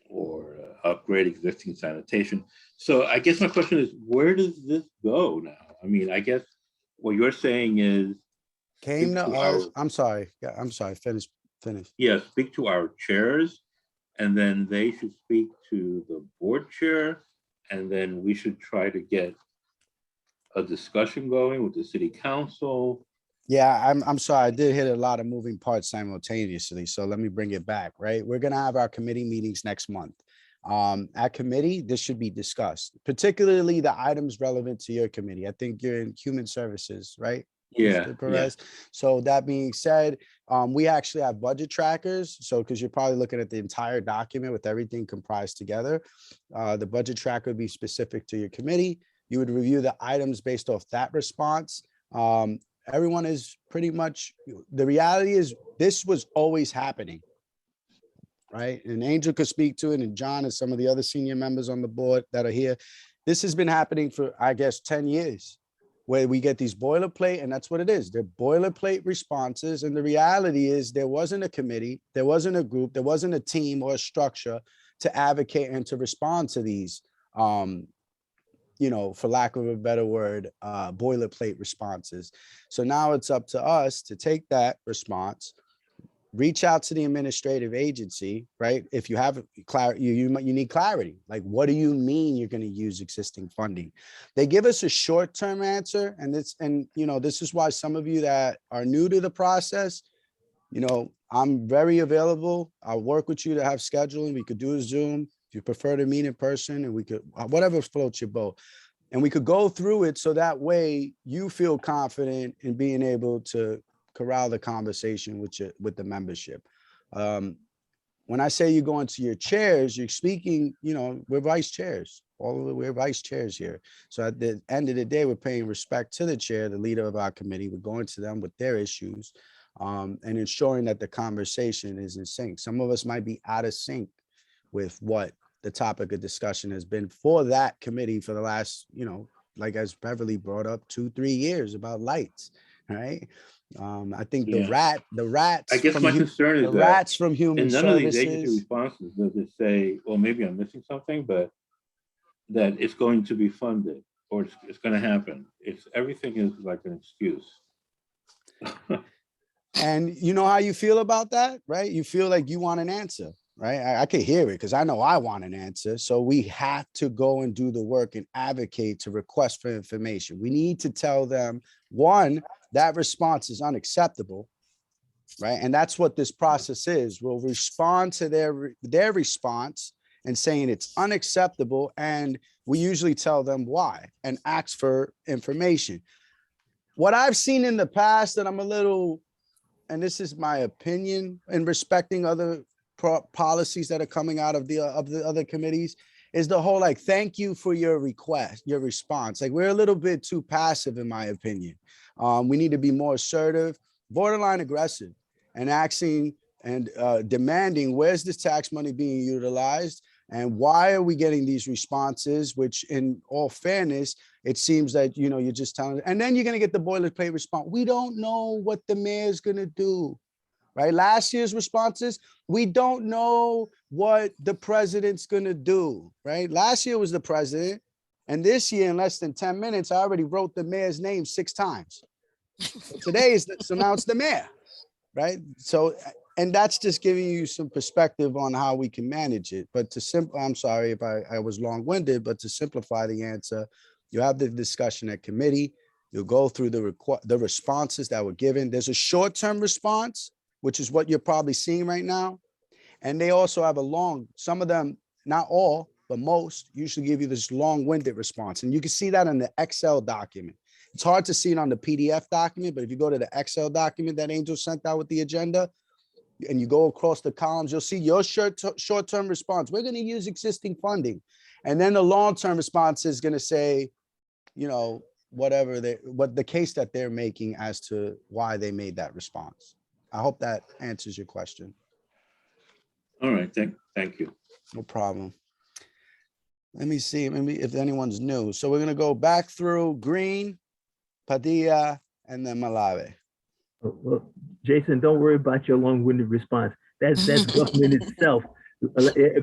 Speaker 6: or upgrade existing sanitation. So I guess my question is, where does this go now? I mean, I guess what you're saying is,
Speaker 3: Came to us. I'm sorry. Finish.
Speaker 6: Yeah, speak to our chairs, and then they should speak to the board chair, and then we should try to get a discussion going with the city council.
Speaker 3: Yeah, I'm sorry. I did hit a lot of moving parts simultaneously. So let me bring it back, right? We're going to have our committee meetings next month. At committee, this should be discussed, particularly the items relevant to your committee. I think you're in human services, right?
Speaker 6: Yeah,
Speaker 3: Mr. Perez. So that being said, we actually have budget trackers. So because you're probably looking at the entire document with everything comprised together, the budget tracker would be specific to your committee. You would review the items based off that response. Everyone is pretty much, the reality is this was always happening, right? And Angel could speak to it, and John and some of the other senior members on the board that are here. This has been happening for, I guess, 10 years, where we get these boilerplate, and that's what it is. They're boilerplate responses. And the reality is there wasn't a committee, there wasn't a group, there wasn't a team or a structure to advocate and to respond to these, for lack of a better word, boilerplate responses. So now it's up to us to take that response, reach out to the administrative agency, right? If you have clarity, you need clarity. Like, what do you mean you're going to use existing funding? They give us a short-term answer, and this is why some of you that are new to the process, I'm very available. I'll work with you to have scheduling. We could do a Zoom if you prefer to meet in person, and we could whatever floats your boat. And we could go through it so that way you feel confident in being able to corral the conversation with the membership. When I say you go into your chairs, you're speaking, we're vice chairs. All of it, we're vice chairs here. So at the end of the day, we're paying respect to the chair, the leader of our committee. We're going to them with their issues and ensuring that the conversation is in sync. Some of us might be out of sync with what the topic of discussion has been for that committee for the last, like as Beverly brought up, 2-3 years about lights, right? I think the
Speaker 6: Yeah.
Speaker 3: rats
Speaker 6: I guess
Speaker 3: from
Speaker 6: my concern
Speaker 3: the
Speaker 6: is that
Speaker 3: rats from human
Speaker 6: in none of these agency
Speaker 3: services.
Speaker 6: responses does it say, well, maybe I'm missing something, but that it's going to be funded or it's going to happen. Everything is like an excuse.
Speaker 3: And you know how you feel about that, right? You feel like you want an answer, right? I could hear it because I know I want an answer. So we have to go and do the work and advocate to request for information. We need to tell them, one, that response is unacceptable, right? And that's what this process is. We'll respond to their response and saying it's unacceptable. And we usually tell them why and ask for information. What I've seen in the past, and I'm a little, and this is my opinion in respecting other policies that are coming out of the other committees, is the whole like, thank you for your request, your response. Like we're a little bit too passive, in my opinion. We need to be more assertive, borderline aggressive, and asking and demanding, where's this tax money being utilized? And why are we getting these responses, which in all fairness, it seems that, you're just telling, and then you're going to get the boilerplate response. We don't know what the mayor's going to do, right? Last year's responses, we don't know what the president's going to do, right? Last year was the president. And this year, in less than 10 minutes, I already wrote the mayor's name 6 times. Today so now it's the mayor, right? So, and that's just giving you some perspective on how we can manage it. But I'm sorry if I was long-winded, but to simplify the answer, you have the discussion at committee, you'll go through the responses that were given. There's a short-term response, which is what you're probably seeing right now. And they also have some of them, not all, but most usually give you this long-winded response. And you can see that in the Excel document. It's hard to see it on the PDF document, but if you go to the Excel document that Angel sent out with the agenda, and you go across the columns, you'll see your short-term response. We're going to use existing funding. And then the long-term response is going to say, what the case that they're making as to why they made that response. I hope that answers your question.
Speaker 6: All right, thank you.
Speaker 3: No problem. Let me see, maybe if anyone's new. So we're going to go back through Green, Padilla, and then Malave.
Speaker 9: Well, Jason, don't worry about your long-winded response. That's government itself.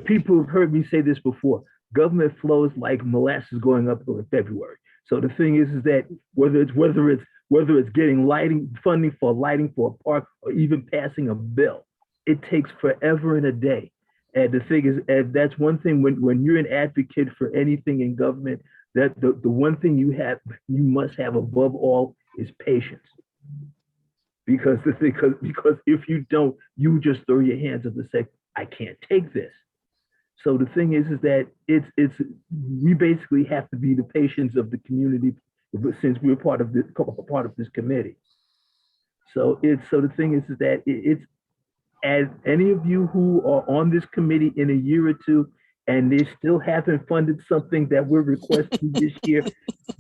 Speaker 9: People have heard me say this before. Government flows like molasses going up in February. So the thing is that whether it's getting funding for lighting for a park or even passing a bill, it takes forever and a day. And the thing is, and that's one thing when you're an advocate for anything in government, that the one thing you must have above all is patience. Because if you don't, you just throw your hands up and say, I can't take this. So the thing is that we basically have to be the patience of the community since we're part of this committee. So the thing is that it's as any of you who are on this committee in a year or two and they still haven't funded something that we're requesting this year,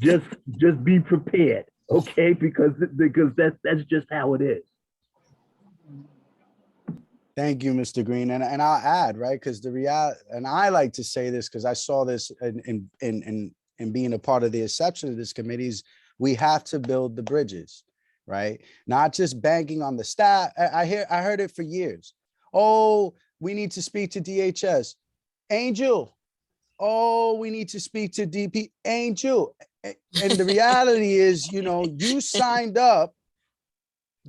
Speaker 9: just be prepared. Okay, because that's just how it is.
Speaker 3: Thank you, Mr. Green. And I'll add, right, because the reality, and I like to say this because I saw this in being a part of the exception of this committee, is we have to build the bridges, right? Not just banking on the staff. I heard it for years. Oh, we need to speak to DHS. Angel. Oh, we need to speak to DP. Angel. And the reality is, you signed up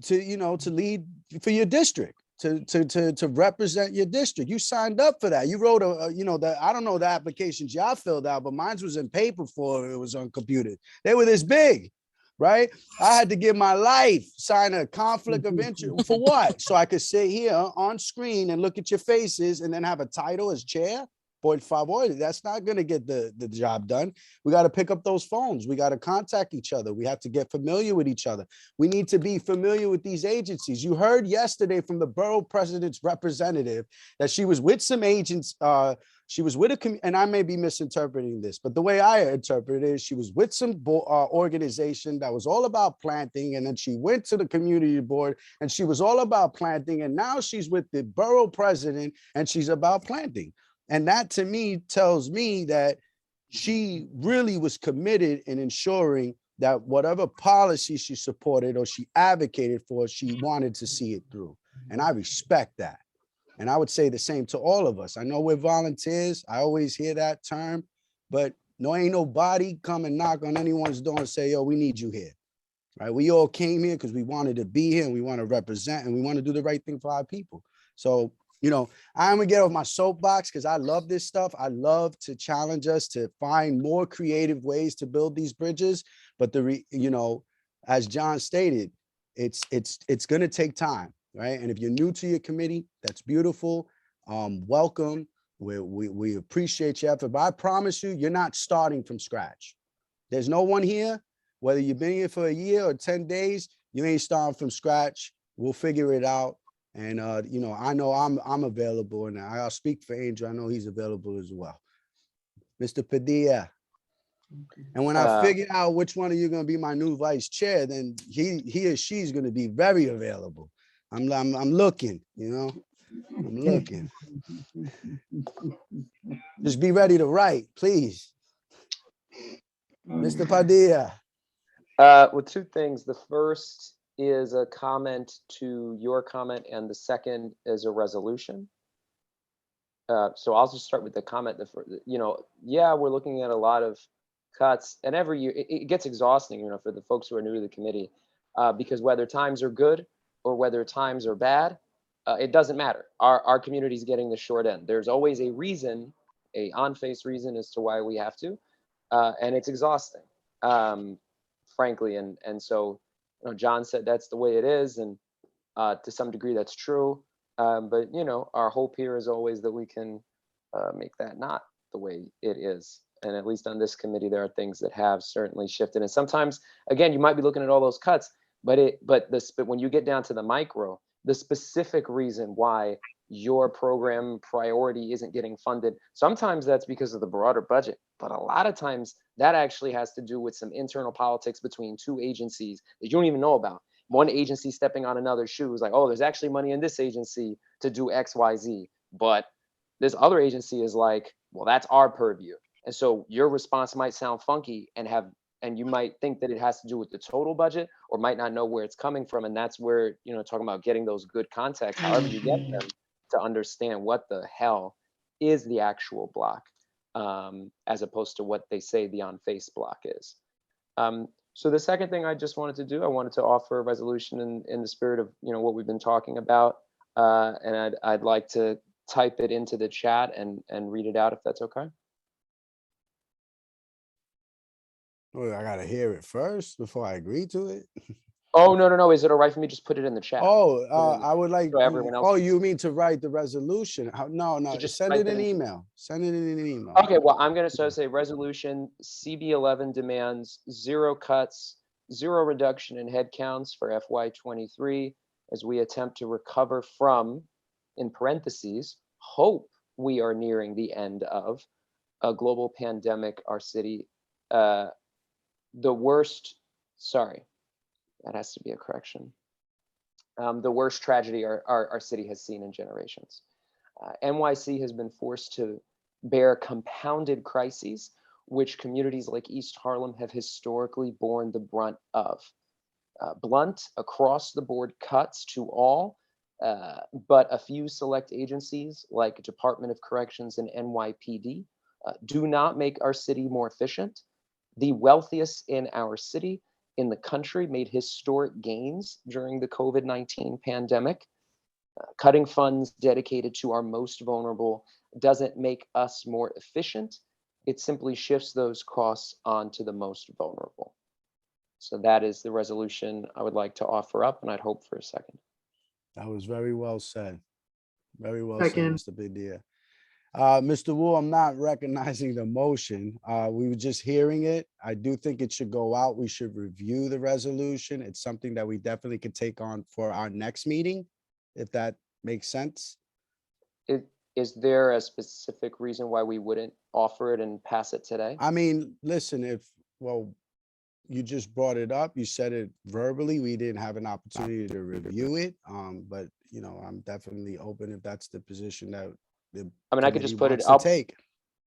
Speaker 3: to lead for your district, to represent your district. You signed up for that. You wrote I don't know the applications y'all filled out, but mine was in paper before it was on computer. They were this big, right? I had to give my life, sign a conflict of interest for what? So I could sit here on screen and look at your faces and then have a title as chair. Por favor, that's not going to get the job done. We got to pick up those phones. We got to contact each other. We have to get familiar with each other. We need to be familiar with these agencies. You heard yesterday from the borough president's representative that she was with some agents, She was with and I may be misinterpreting this, but the way I interpret it is she was with some organization that was all about planting, and then she went to the community board and she was all about planting, and now she's with the borough president and she's about planting. And that to me tells me that she really was committed in ensuring that whatever policy she supported or she advocated for, she wanted to see it through. And I respect that. And I would say the same to all of us. I know we're volunteers. I always hear that term, but no, ain't nobody come and knock on anyone's door and say, yo, we need you here. Right? We all came here because we wanted to be here and we want to represent and we want to do the right thing for our people. So, you know, I'm gonna get off my soapbox because I love this stuff. I love to challenge us to find more creative ways to build these bridges. But you know, as John stated, it's gonna take time, right? And if you're new to your committee, that's beautiful. Welcome. We appreciate your effort, but I promise you, you're not starting from scratch. There's no one here, whether you've been here for a year or 10 days, you ain't starting from scratch. We'll figure it out. And you know I'm available, and I'll speak for Angel. I know he's available as well. Mr. Padilla. And when I figure out which one of you are gonna be my new vice chair, then he or she's gonna be very available. I'm looking, you know, I'm looking. Just be ready to write, please. Mr. Padilla.
Speaker 5: Well, two things. The first is a comment to your comment, and the second is a resolution. So I'll just start with the comment. You know, yeah, we're looking at a lot of cuts, and every year it gets exhausting, you know, for the folks who are new to the committee, because whether times are good or whether times are bad, it doesn't matter. Our community is getting the short end. There's always a reason, a on-face reason as to why we have to, and it's exhausting, frankly. And so, you know, John said that's the way it is, and to some degree that's true. But you know, our hope here is always that we can make that not the way it is. And at least on this committee, there are things that have certainly shifted. And sometimes, again, you might be looking at all those cuts, but when you get down to the micro, the specific reason why your program priority isn't getting funded, sometimes that's because of the broader budget, but a lot of times that actually has to do with some internal politics between two agencies that you don't even know about. One agency stepping on another's shoes, like, oh, there's actually money in this agency to do X, Y, Z, but this other agency is like, well, that's our purview. And so your response might sound funky and you might think that it has to do with the total budget, or might not know where it's coming from. And that's where, you know, talking about getting those good contacts, however you get them, to understand what the hell is the actual block, as opposed to what they say the on-face block is. So the second thing I just wanted to do, I wanted to offer a resolution in the spirit of, you know, what we've been talking about. And I'd like to type it into the chat and read it out, if that's okay.
Speaker 3: Oh, I gotta hear it first before I agree to it.
Speaker 5: Oh, no. Is it all right for me? Just put it in the chat.
Speaker 3: Oh, I would like,
Speaker 5: so everyone else
Speaker 3: oh,
Speaker 5: can
Speaker 3: you mean to write the resolution? No,
Speaker 5: So just
Speaker 3: send
Speaker 5: type
Speaker 3: it
Speaker 5: it
Speaker 3: in
Speaker 5: in.
Speaker 3: email. Send it in an email.
Speaker 5: Okay, well, I'm going to say resolution CB11 demands 0 cuts, 0 reduction in headcounts for FY23 as we attempt to recover from, in parentheses, hope we are nearing the end of a global pandemic, our city, the worst, sorry, that has to be a correction. The worst tragedy our city has seen in generations. NYC has been forced to bear compounded crises, which communities like East Harlem have historically borne the brunt of. Blunt, across the board cuts to all, but a few select agencies like Department of Corrections and NYPD do not make our city more efficient. The wealthiest in our city, in the country, made historic gains during the COVID-19 pandemic. Cutting funds dedicated to our most vulnerable doesn't make us more efficient. It simply shifts those costs onto the most vulnerable. So that is the resolution I would like to offer up, and I'd hope for a second.
Speaker 3: That was very well said. Very well
Speaker 8: Second.
Speaker 3: said, Mr. Padilla. Mr. Wu, I'm not recognizing the motion. We were just hearing it. I do think it should go out. We should review the resolution. It's something that we definitely could take on for our next meeting, if that makes sense.
Speaker 5: Is there a specific reason why we wouldn't offer it and pass it today?
Speaker 3: I mean, listen, well, you just brought it up, you said it verbally, we didn't have an opportunity to review it. But you know, I'm definitely open if that's the position that the
Speaker 5: I mean, I could just put it
Speaker 3: committee wants to
Speaker 5: up.
Speaker 3: take.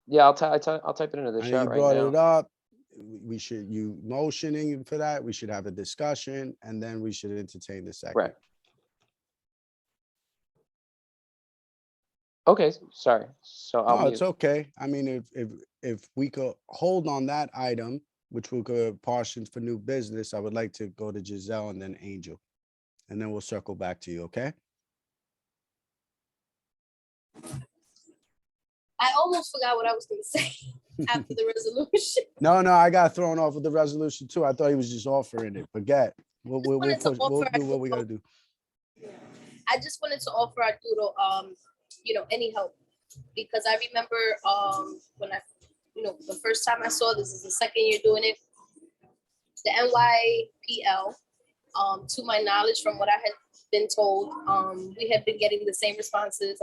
Speaker 5: Yeah, I'll type it into the
Speaker 3: I know
Speaker 5: chat
Speaker 3: you
Speaker 5: right
Speaker 3: brought
Speaker 5: now.
Speaker 3: it up. You motioning for that, we should have a discussion and then we should entertain the second.
Speaker 5: Right. Okay, sorry. So I'll
Speaker 3: No,
Speaker 5: mute.
Speaker 3: it's okay. I mean, if we could hold on that item, which will go portions for new business, I would like to go to Giselle and then Angel. And then we'll circle back to you, okay?
Speaker 4: I almost forgot what I was gonna say after the resolution.
Speaker 3: No, I got thrown off with the resolution too. I thought he was just offering it. Forget. We'll
Speaker 4: wanted to
Speaker 3: push, we'll
Speaker 4: offer
Speaker 3: do what we gotta do.
Speaker 4: I just wanted to offer Arturo, any help. Because I remember when the first time I saw this is the second year doing it. The NYPL, to my knowledge, from what I had been told, we had been getting the same responses.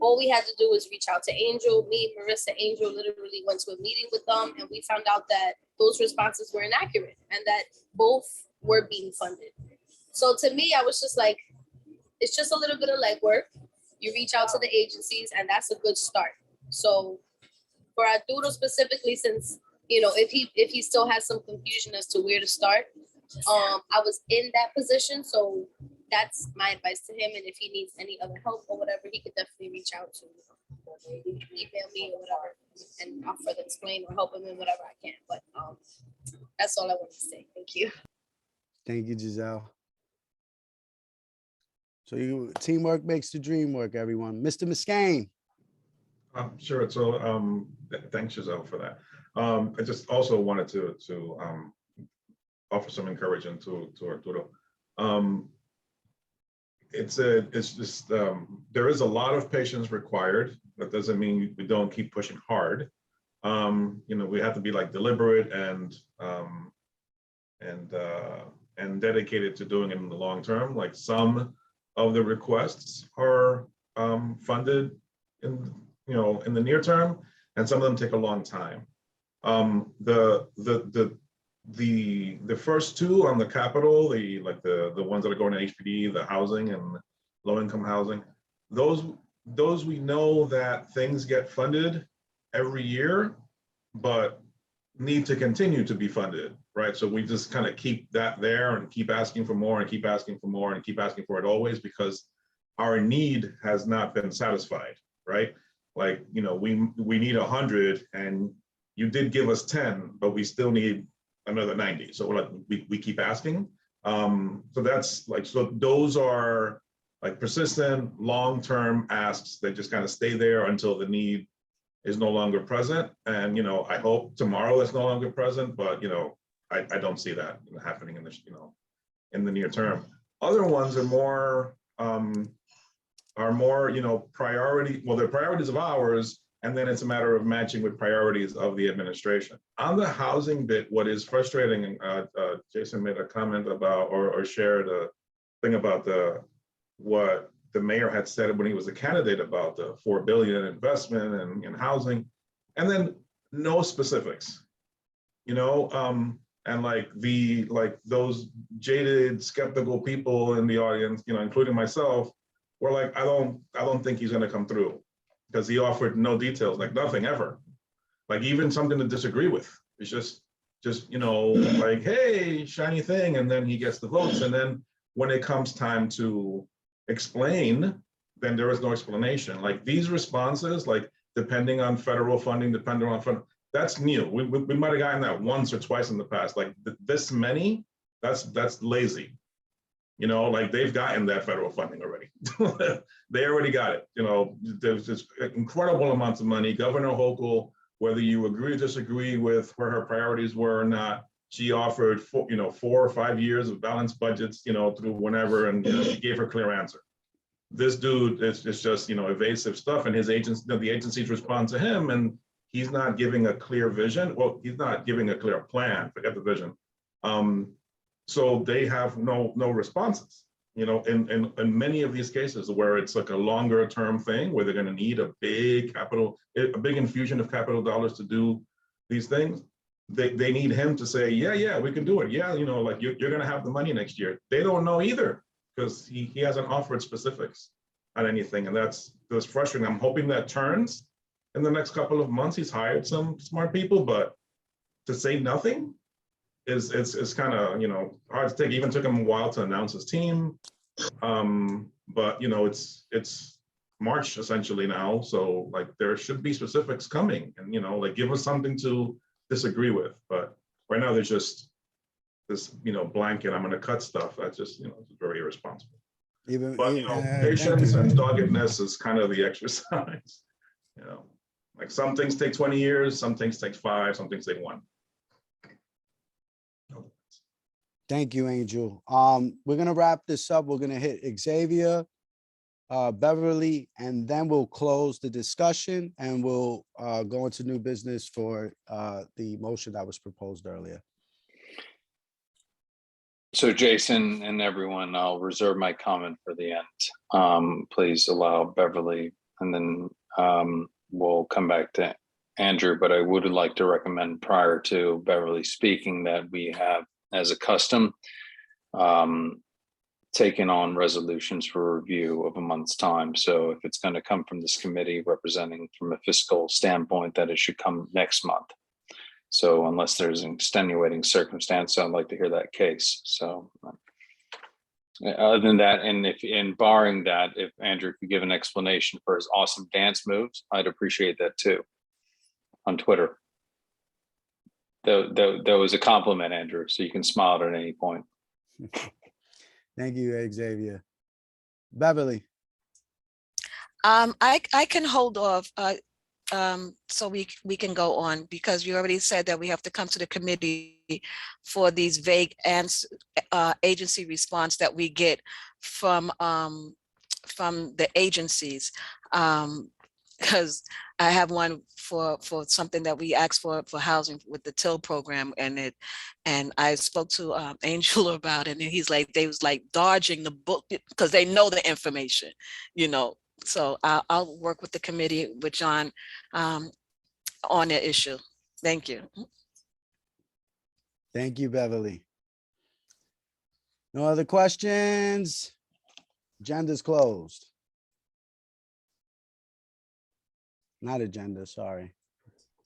Speaker 4: All we had to do was reach out to Angel. Me, Marissa, Angel literally went to a meeting with them, and we found out that those responses were inaccurate and that both were being funded. So to me, I was just like, it's just a little bit of legwork. You reach out to the agencies, and that's a good start. So for Arturo specifically, since if he still has some confusion as to where to start, I was in that position, so that's my advice to him. And if he needs any other help or whatever, he could definitely reach out to email me or whatever, and I'll further explain or help him in whatever I can. But that's all I wanted to say. Thank you.
Speaker 3: Thank you, Giselle. So teamwork makes the dream work, everyone. Mr. Muscane.
Speaker 1: Sure. So thanks, Giselle, for that. I just also wanted to offer some encouragement to Arturo. It's just there is a lot of patience required. That doesn't mean we don't keep pushing hard. We have to be like deliberate and dedicated to doing it in the long term. Like some of the requests are funded in the near term, and some of them take a long time. The first two on the capital, the ones that are going to HPD, the housing and low-income housing, those we know that things get funded every year, but need to continue to be funded, right? So we just kind of keep that there and keep asking for more and keep asking for more and keep asking for it always, because our need has not been satisfied, right? Like, we need 100 and you did give us 10, but we still need another 90. So we keep asking. So that's so those are like persistent long-term asks that just kind of stay there until the need is no longer present. And, I hope tomorrow it's no longer present, but, I don't see that happening in this, in the near term. Other ones are more, priority. Well, they're priorities of ours, and then it's a matter of matching with priorities of the administration. On the housing bit, what is frustrating, Jason made a comment about or shared a thing about what the mayor had said when he was a candidate about the $4 billion investment in housing, and then no specifics, and those jaded, skeptical people in the audience, including myself, were like, I don't think he's going to come through, because he offered no details, like nothing ever, like even something to disagree with. It's just like, hey, shiny thing, and then he gets the votes, and then when it comes time to explain, then there is no explanation. Like these responses, like depending on federal funding, that's new. We might have gotten that once or twice in the past. Like this many, that's lazy. Like they've gotten that federal funding already. They already got it. There's just incredible amounts of money. Governor Hochul, whether you agree or disagree with where her priorities were or not, she offered 4 or 5 years of balanced budgets, through whenever, and she gave her clear answer. This dude is just evasive stuff, and his agents, the agencies respond to him, and he's not giving a clear vision. Well, he's not giving a clear plan. Forget the vision. So they have no responses. You know, in many of these cases where it's like a longer term thing, where they're gonna need a big infusion of capital dollars to do these things, they need him to say, yeah, we can do it. Yeah, you know, like you're gonna have the money next year. They don't know either, because he hasn't offered specifics on anything, and that's frustrating. I'm hoping that turns in the next couple of months. He's hired some smart people, but to say nothing is kind of, you know, hard to take. It even took him a while to announce his team. But you know, it's March essentially now, so like there should be specifics coming, and you know, like give us something to disagree with. But right now there's just this, you know, blanket, I'm going to cut stuff. That's just, you know, it's very irresponsible. But you know,
Speaker 3: Thank
Speaker 1: patience
Speaker 3: you.
Speaker 1: and doggedness is kind of the exercise. You know, like some things take 20 years, some things take 5, some things take 1.
Speaker 3: Thank you, Angel. We're gonna wrap this up. We're gonna hit Xavier, Beverly, and then we'll close the discussion and we'll go into new business for the motion that was proposed earlier.
Speaker 11: So Jason and everyone, I'll reserve my comment for the end. Please allow Beverly, and then we'll come back to Andrew, but I would like to recommend, prior to Beverly speaking, that we have, as a custom, taken on resolutions for review of a month's time. So if it's going to come from this committee representing from a fiscal standpoint, that it should come next month. So unless there's an extenuating circumstance, I'd like to hear that case. So other than that, and barring that, if Andrew could give an explanation for his awesome dance moves, I'd appreciate that too, on Twitter. That was a compliment, Andrew, so you can smile at any point.
Speaker 3: Thank you, Xavier. Beverly.
Speaker 10: I can hold off so we can go on, because you already said that we have to come to the committee for these vague agency response that we get from the agencies. Because I have one for something that we asked for housing with the TIL program, and I spoke to Angel about it, and he's like, they was like dodging the book because they know the information, you know. So I'll work with the committee with John on the issue. Thank you.
Speaker 3: Thank you, Beverly. No other questions? Agenda's closed. Not agenda, sorry.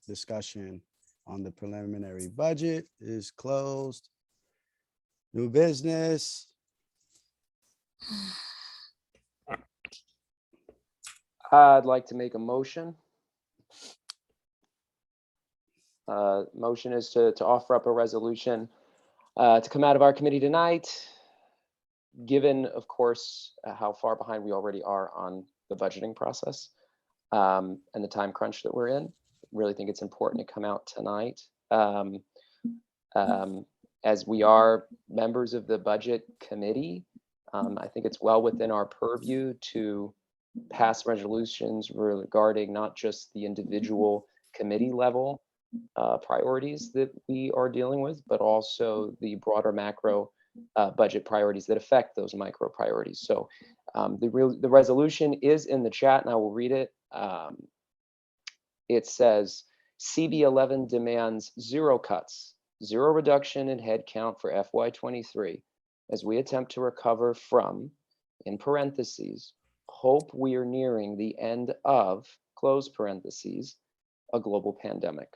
Speaker 3: Discussion on the preliminary budget is closed. New business.
Speaker 5: I'd like to make a motion. Motion is to offer up a resolution to come out of our committee tonight, given, of course, how far behind we already are on the budgeting process. And the time crunch that we're in. Really think it's important to come out tonight. As we are members of the budget committee, I think it's well within our purview to pass resolutions regarding not just the individual committee level priorities that we are dealing with, but also the broader macro budget priorities that affect those micro priorities. So the resolution is in the chat, and I will read it. It says, CB11 demands 0 cuts, 0 reduction in headcount for FY23 as we attempt to recover from, in parentheses, hope we are nearing the end of, close parentheses, a global pandemic.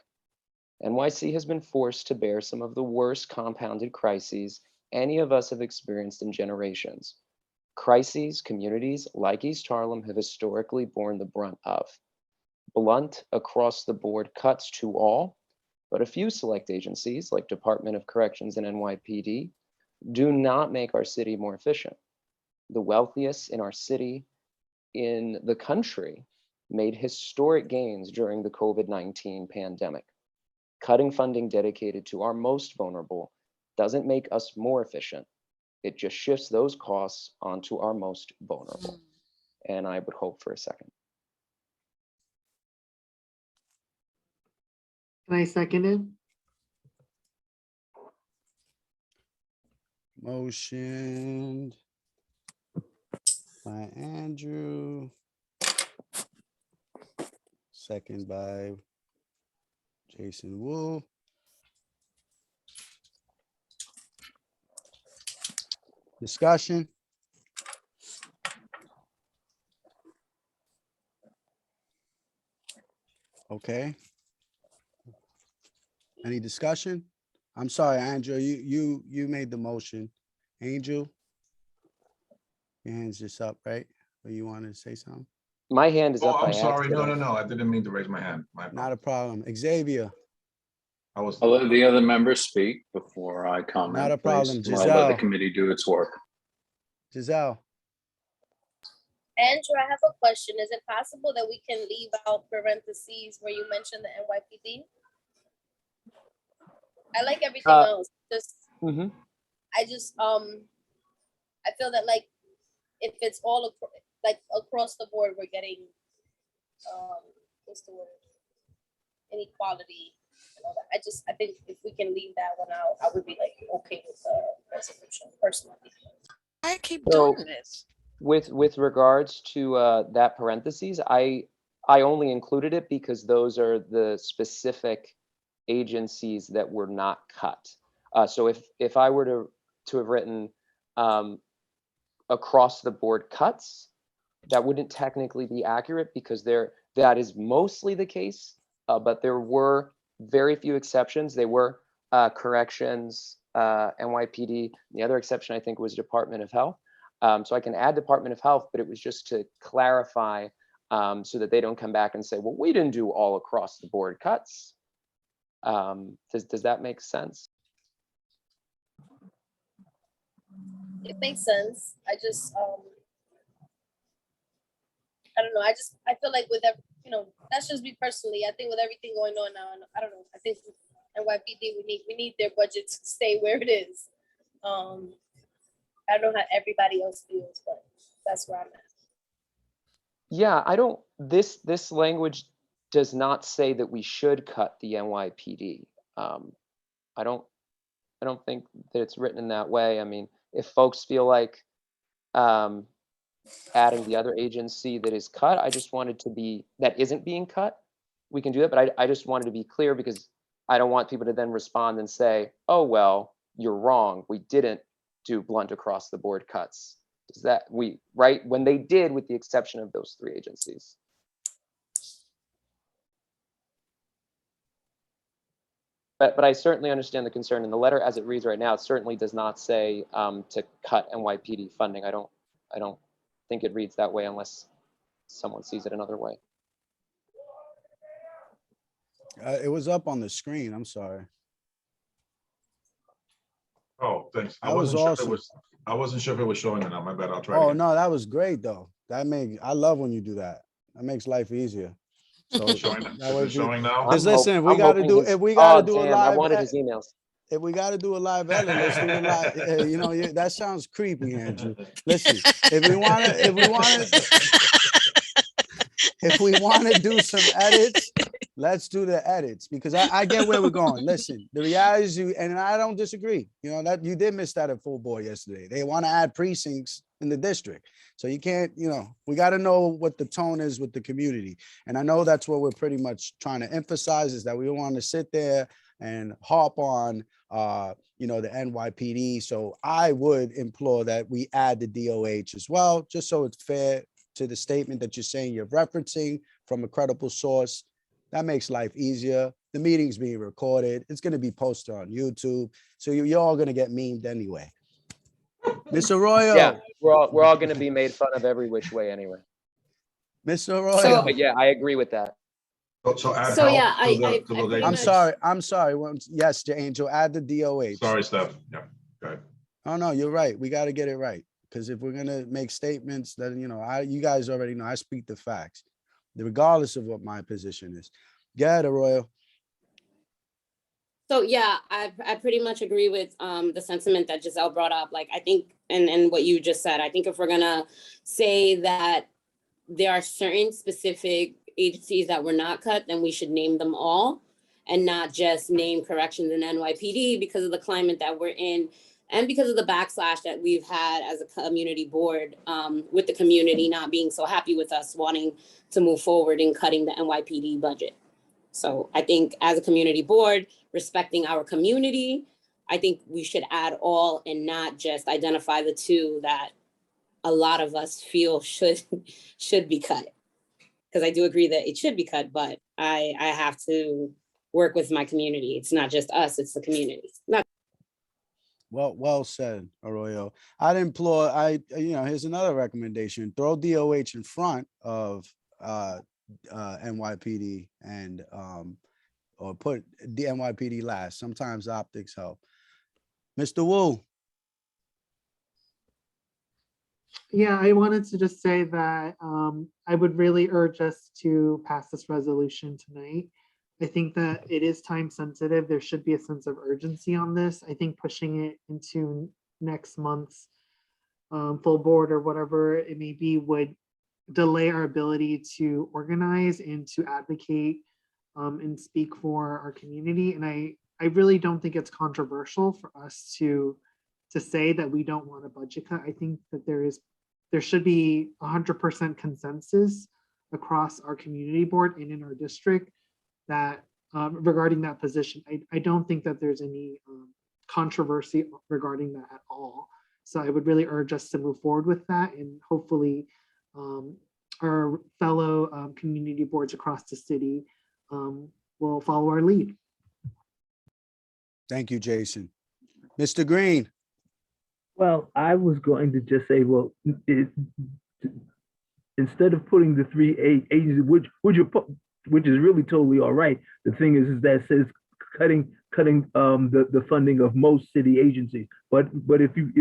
Speaker 5: NYC has been forced to bear some of the worst compounded crises any of us have experienced in generations. Crises communities like East Harlem have historically borne the brunt of. Blunt across the board cuts to all, but a few select agencies like Department of Corrections and NYPD do not make our city more efficient. The wealthiest in our city, in the country, made historic gains during the COVID-19 pandemic. Cutting funding dedicated to our most vulnerable doesn't make us more efficient. It just shifts those costs onto our most vulnerable. And I would hope for a second.
Speaker 8: Can I second it?
Speaker 3: Motion by Andrew. Second by Jason Wu. Discussion? Okay. Any discussion? I'm sorry, Andrew, you made the motion. Angel? Your hand's just up, right? Or you want to say something?
Speaker 5: My hand is
Speaker 1: Oh,
Speaker 5: up by
Speaker 1: I'm sorry. No,
Speaker 5: accident.
Speaker 1: no, no. I didn't mean to raise my hand. My
Speaker 3: Not a
Speaker 1: apologies.
Speaker 3: problem. Xavier?
Speaker 1: I was.
Speaker 11: I'll let the other members speak before I comment.
Speaker 3: Not a
Speaker 11: please.
Speaker 3: problem.
Speaker 11: I'll let the
Speaker 3: Giselle.
Speaker 11: committee do its work.
Speaker 3: Giselle?
Speaker 4: Andrew, I have a question. Is it possible that we can leave out parentheses where you mentioned the NYPD? I like everything else. Just
Speaker 5: Mhm.
Speaker 4: I feel that like if it's all like across the board, we're getting what's the word? Inequality and all that. I think if we can leave that one out, I would be like okay with the resolution personally.
Speaker 10: I keep
Speaker 5: So-
Speaker 10: doing this.
Speaker 5: With regards to that parentheses, I only included it because those are the specific agencies that were not cut. So if I were to have written across the board cuts, that wouldn't technically be accurate because that is mostly the case, but there were very few exceptions. They were corrections, NYPD. The other exception I think was Department of Health. So I can add Department of Health, but it was just to clarify so that they don't come back and say, well, we didn't do all across the board cuts. Does that make sense?
Speaker 4: It makes sense. I just I don't know. I feel like with every, that's just me personally. I think with everything going on now, and I don't know. I think NYPD we need their budget to stay where it is. I don't know how everybody else feels, but that's where I'm at.
Speaker 5: Yeah, this language does not say that we should cut the NYPD. I don't think that it's written in that way. I mean, if folks feel like adding the other agency that is cut, that isn't being cut, we can do that. But I just wanted to be clear because I don't want people to then respond and say, oh, well, you're wrong. We didn't do blunt across the board cuts. Is that right? When they did, with the exception of those three agencies. But I certainly understand the concern in the letter as it reads right now. It certainly does not say to cut NYPD funding. I don't think it reads that way unless someone sees it another way.
Speaker 3: It was up on the screen. I'm sorry.
Speaker 1: Oh, thanks.
Speaker 3: That was awesome.
Speaker 1: I wasn't sure if it was showing or not. My bad. I'll try.
Speaker 3: Oh,
Speaker 1: again.
Speaker 3: no, that was great though. I love when you do that. That makes life easier. So
Speaker 1: Is it showing,
Speaker 3: that
Speaker 1: is
Speaker 3: would
Speaker 1: it showing now?
Speaker 3: Because listen, if we
Speaker 5: I'm
Speaker 3: got to
Speaker 5: hoping
Speaker 3: do,
Speaker 5: he's-
Speaker 3: if we got to
Speaker 5: oh,
Speaker 3: do a
Speaker 5: damn, I
Speaker 3: live,
Speaker 5: wanted his emails.
Speaker 3: if we got to do a live edit, let's do the live. That sounds creepy, Andrew. Listen, if we want to do some edits, let's do the edits because I get where we're going. Listen, the reality is and I don't disagree. That you did miss that at full board yesterday. They want to add precincts in the district. So you can't, we got to know what the tone is with the community. And I know that's what we're pretty much trying to emphasize is that we don't want to sit there and harp on, the NYPD. So I would implore that we add the DOH as well, just so it's fair to the statement that you're saying you're referencing from a credible source. That makes life easier. The meeting's being recorded. It's going to be posted on YouTube. So you're all going to get memed anyway. Mr. Arroyo.
Speaker 5: Yeah, we're all going to be made fun of every which way anyway.
Speaker 3: Mr. Arroyo.
Speaker 5: But yeah, I agree with that.
Speaker 1: So add
Speaker 4: So,
Speaker 1: health
Speaker 4: yeah,
Speaker 1: to the
Speaker 4: I pretty
Speaker 1: vacancies.
Speaker 3: I'm sorry. Yes, Angel, add the DOH.
Speaker 1: Sorry, Steph. Yeah, go ahead.
Speaker 3: Oh, no, you're right. We got to get it right. Because if we're going to make statements that, you guys already know, I speak the facts, regardless of what my position is. Go ahead, Arroyo.
Speaker 12: So yeah, I pretty much agree with the sentiment that Giselle brought up. Like I think, and what you just said, I think if we're gonna say that there are certain specific agencies that were not cut, then we should name them all and not just name corrections and NYPD because of the climate that we're in. and because of the backslash that we've had as a community board, with the community not being so happy with us wanting to move forward in cutting the NYPD budget. So I think as a community board, respecting our community, I think we should add all and not just identify the two that a lot of us feel should be cut. Because I do agree that it should be cut, but I have to work with my community. It's not just us, it's the community.
Speaker 3: Well said, Arroyo. I'd implore, here's another recommendation. Throw DOH in front of NYPD and or put the NYPD last. Sometimes optics help. Mr. Wu.
Speaker 8: Yeah, I wanted to just say that I would really urge us to pass this resolution tonight. I think that it is time sensitive. There should be a sense of urgency on this. I think pushing it into next month's full board or whatever it may be would delay our ability to organize and to advocate and speak for our community. And I really don't think it's controversial for us to say that we don't want a budget cut. I think that there should be 100% consensus across our community board and in our district that regarding that position. I don't think that there's any controversy regarding that at all. So I would really urge us to move forward with that, and hopefully our fellow community boards across the city will follow our lead.
Speaker 3: Thank you, Jason. Mr. Green.
Speaker 9: Well, I was going to just say, well, instead of putting the three agencies, which is really totally all right. The thing is that says cutting the funding of most city agencies. But if you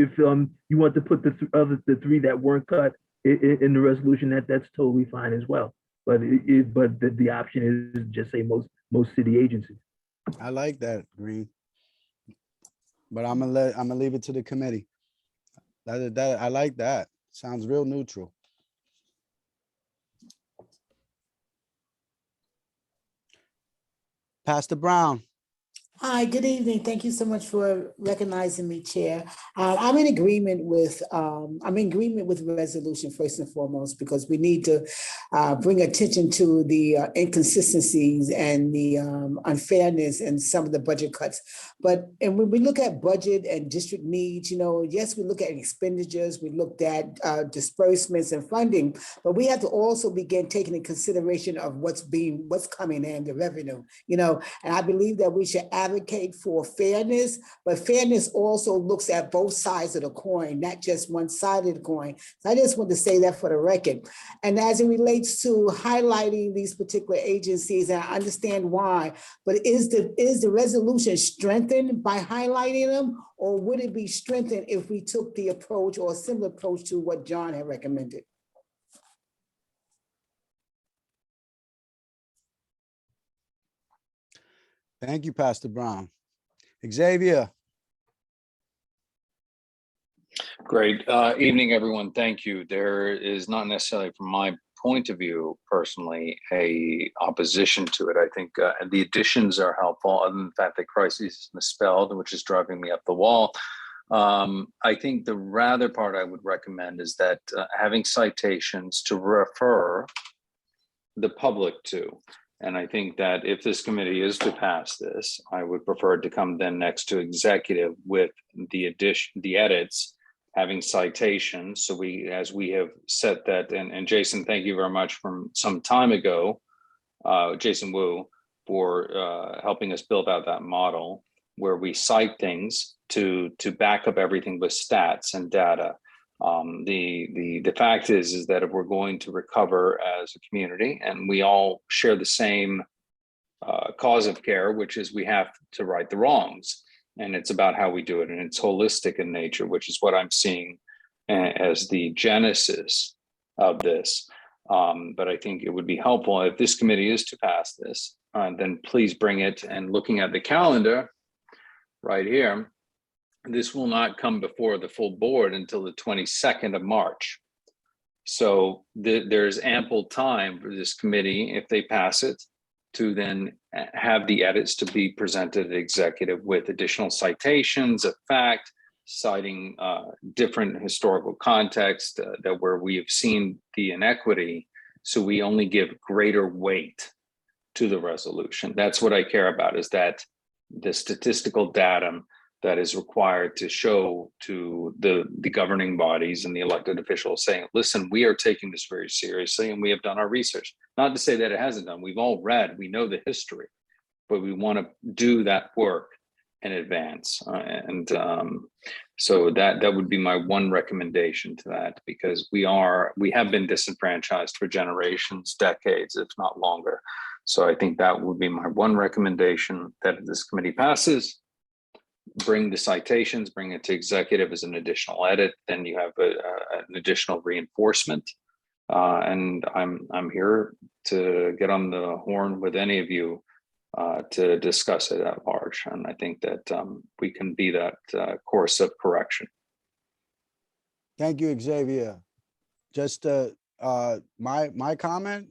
Speaker 9: want to put the three that weren't cut in the resolution, that's totally fine as well. But the option is just say most city agencies.
Speaker 3: I like that, Green. But I'm gonna leave it to the committee. That I like that. Sounds real neutral. Pastor Brown.
Speaker 7: Hi, good evening. Thank you so much for recognizing me, Chair. I'm in agreement with the resolution first and foremost, because we need to bring attention to the inconsistencies and the unfairness in some of the budget cuts. And when we look at budget and district needs, yes, we look at expenditures, we looked at disbursements and funding, but we have to also begin taking in consideration of what's coming in, the revenue, and I believe that we should advocate for fairness, but fairness also looks at both sides of the coin, not just one side of the coin. So I just want to say that for the record. And as it relates to highlighting these particular agencies, and I understand why, but is the resolution strengthened by highlighting them, or would it be strengthened if we took the approach or a similar approach to what John had recommended?
Speaker 3: Thank you, Pastor Brown. Xavier.
Speaker 11: Great evening, everyone. Thank you. There is not necessarily, from my point of view, personally, a opposition to it. I think the additions are helpful, other than the fact that crisis is misspelled, which is driving me up the wall. I think the rather part I would recommend is that having citations to refer the public to. And I think that if this committee is to pass this, I would prefer it to come then next to executive with the edits, having citations. So as we have set that, and Jason, thank you very much from some time ago, Jason Wu, for helping us build out that model where we cite things to back up everything with stats and data. The fact is that if we're going to recover as a community, and we all share the same cause of care, which is we have to right the wrongs, and it's about how we do it, and it's holistic in nature, which is what I'm seeing as the genesis of this. But I think it would be helpful if this committee is to pass this, then please bring it. And looking at the calendar right here, this will not come before the full board until the 22nd of March. So there's ample time for this committee, if they pass it, to then have the edits to be presented to executive with additional citations of fact, citing different historical context that where we have seen the inequity. So we only give greater weight to the resolution. That's what I care about, is that the statistical data that is required to show to the governing bodies and the elected officials saying, listen, we are taking this very seriously and we have done our research. Not to say that it hasn't done. We've all read, we know the history, but we want to do that work in advance. So that would be my one recommendation to that, because we have been disenfranchised for generations, decades, if not longer. So I think that would be my one recommendation, that if this committee passes, bring the citations, bring it to executive as an additional edit, then you have an additional reinforcement. And I'm here to get on the horn with any of you to discuss it at large. And I think that we can be that course of correction.
Speaker 3: Thank you, Xavier. Just my comment,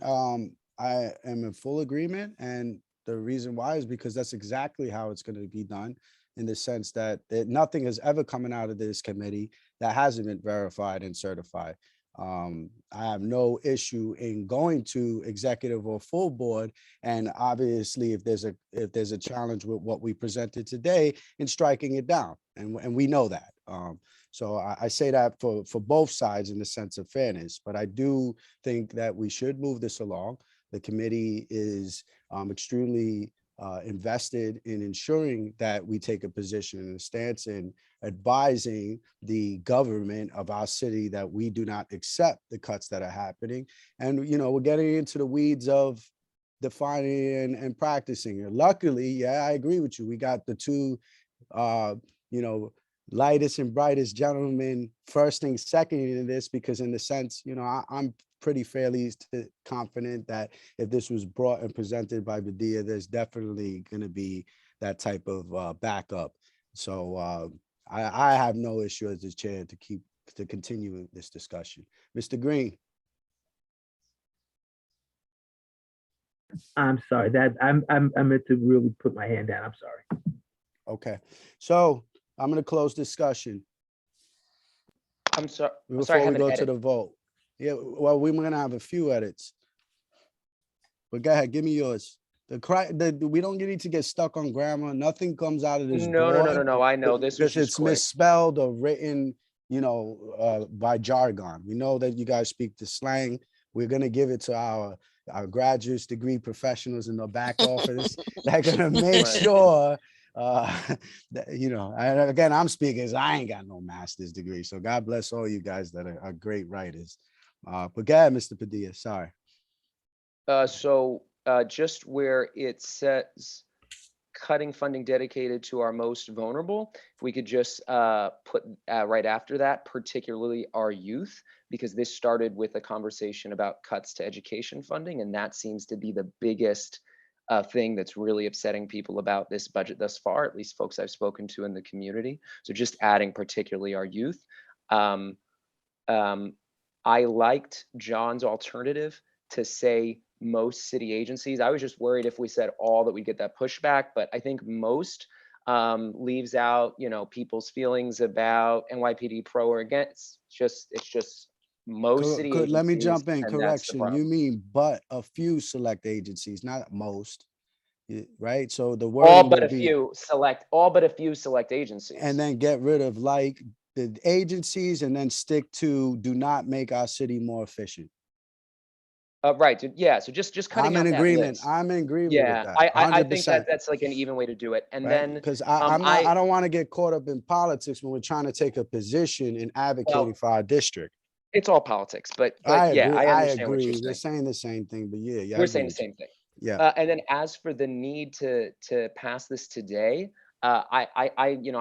Speaker 3: I am in full agreement. And the reason why is because that's exactly how it's going to be done, in the sense that nothing has ever coming out of this committee that hasn't been verified and certified. I have no issue in going to executive or full board, and obviously if there's a challenge with what we presented today, in striking it down, and we know that. So I say that for both sides in the sense of fairness, but I do think that we should move this along. The committee is extremely invested in ensuring that we take a position and a stance in advising the government of our city that we do not accept the cuts that are happening. And, we're getting into the weeds of defining and practicing. And luckily, yeah, I agree with you. We got the two, lightest and brightest gentlemen first and second in this, because in the sense, I'm pretty fairly confident that if this was brought and presented by Badia, there's definitely going to be that type of backup. So I have no issue as the chair to continue this discussion. Mr. Green.
Speaker 9: I'm sorry, that I meant to really put my hand down. I'm sorry.
Speaker 3: Okay, so I'm going to close discussion.
Speaker 5: I'm sorry.
Speaker 3: Before we go to the vote. Yeah, well, we're going to have a few edits. But go ahead, give me yours. We don't need to get stuck on grammar. Nothing comes out of this
Speaker 5: No. I know this was
Speaker 3: because
Speaker 5: just
Speaker 3: it's
Speaker 5: quick.
Speaker 3: misspelled or written, by jargon. We know that you guys speak the slang. We're going to give it to our graduates degree professionals in the back office. They're going to make
Speaker 5: Right.
Speaker 3: sure that, and again, I'm speaking as I ain't got no master's degree. So God bless all you guys that are great writers. But go ahead, Mr. Padilla, sorry.
Speaker 5: Just where it says cutting funding dedicated to our most vulnerable, if we could just put right after that, particularly our youth, because this started with a conversation about cuts to education funding, and that seems to be the biggest thing that's really upsetting people about this budget thus far, at least folks I've spoken to in the community. So just adding particularly our youth. I liked John's alternative to say most city agencies. I was just worried if we said all that we get that pushback, but I think most leaves out, people's feelings about NYPD pro or against. It's just most city agencies.
Speaker 3: Let me jump in.
Speaker 5: and that's the
Speaker 3: Correction. You
Speaker 5: problem.
Speaker 3: mean but a few select agencies, not most, right? So the word
Speaker 5: All but a few select agencies.
Speaker 3: and then get rid of like the agencies and then stick to do not make our city more efficient.
Speaker 5: Right. Yeah. So just cutting
Speaker 3: I'm
Speaker 5: out
Speaker 3: in
Speaker 5: that
Speaker 3: agreement.
Speaker 5: list.
Speaker 3: I'm in agreement
Speaker 5: Yeah,
Speaker 3: with that.
Speaker 5: I think
Speaker 3: 100%.
Speaker 5: that's like an even way to do it. And
Speaker 3: right?
Speaker 5: then
Speaker 3: Because I don't want to get caught up in politics when we're trying to take a position in advocating for our district.
Speaker 5: it's all politics, but
Speaker 3: I
Speaker 5: yeah,
Speaker 3: agree.
Speaker 5: I
Speaker 3: I
Speaker 5: understand what
Speaker 3: agree.
Speaker 5: you're
Speaker 3: We're
Speaker 5: saying.
Speaker 3: saying the same thing, but yeah,
Speaker 5: We're saying the same thing.
Speaker 3: Yeah.
Speaker 5: And then as for the need to pass this today, I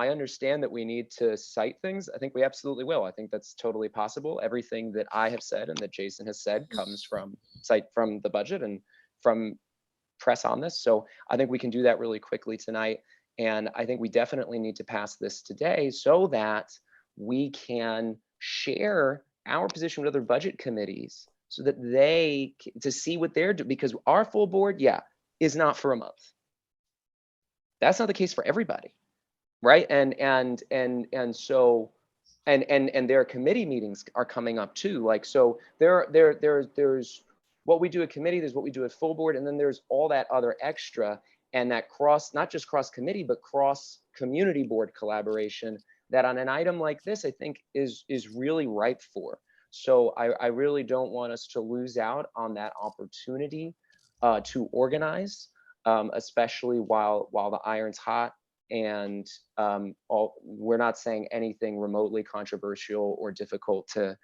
Speaker 5: understand that we need to cite things. I think we absolutely will. I think that's totally possible. Everything that I have said and that Jason has said comes from the budget and from press on this. So I think we can do that really quickly tonight. And I think we definitely need to pass this today so that we can share our position with other budget committees so that to see what they're doing, because our full board, is not for a month. That's not the case for everybody. right? And so, and their committee meetings are coming up too. Like, so there's what we do at committee, there's what we do at full board, and then there's all that other extra, and that not just cross committee, but cross community board collaboration that on an item like this, I think is really ripe for. So I really don't want us to lose out on that opportunity to organize, especially while the iron's hot. And we're not saying anything remotely controversial or difficult to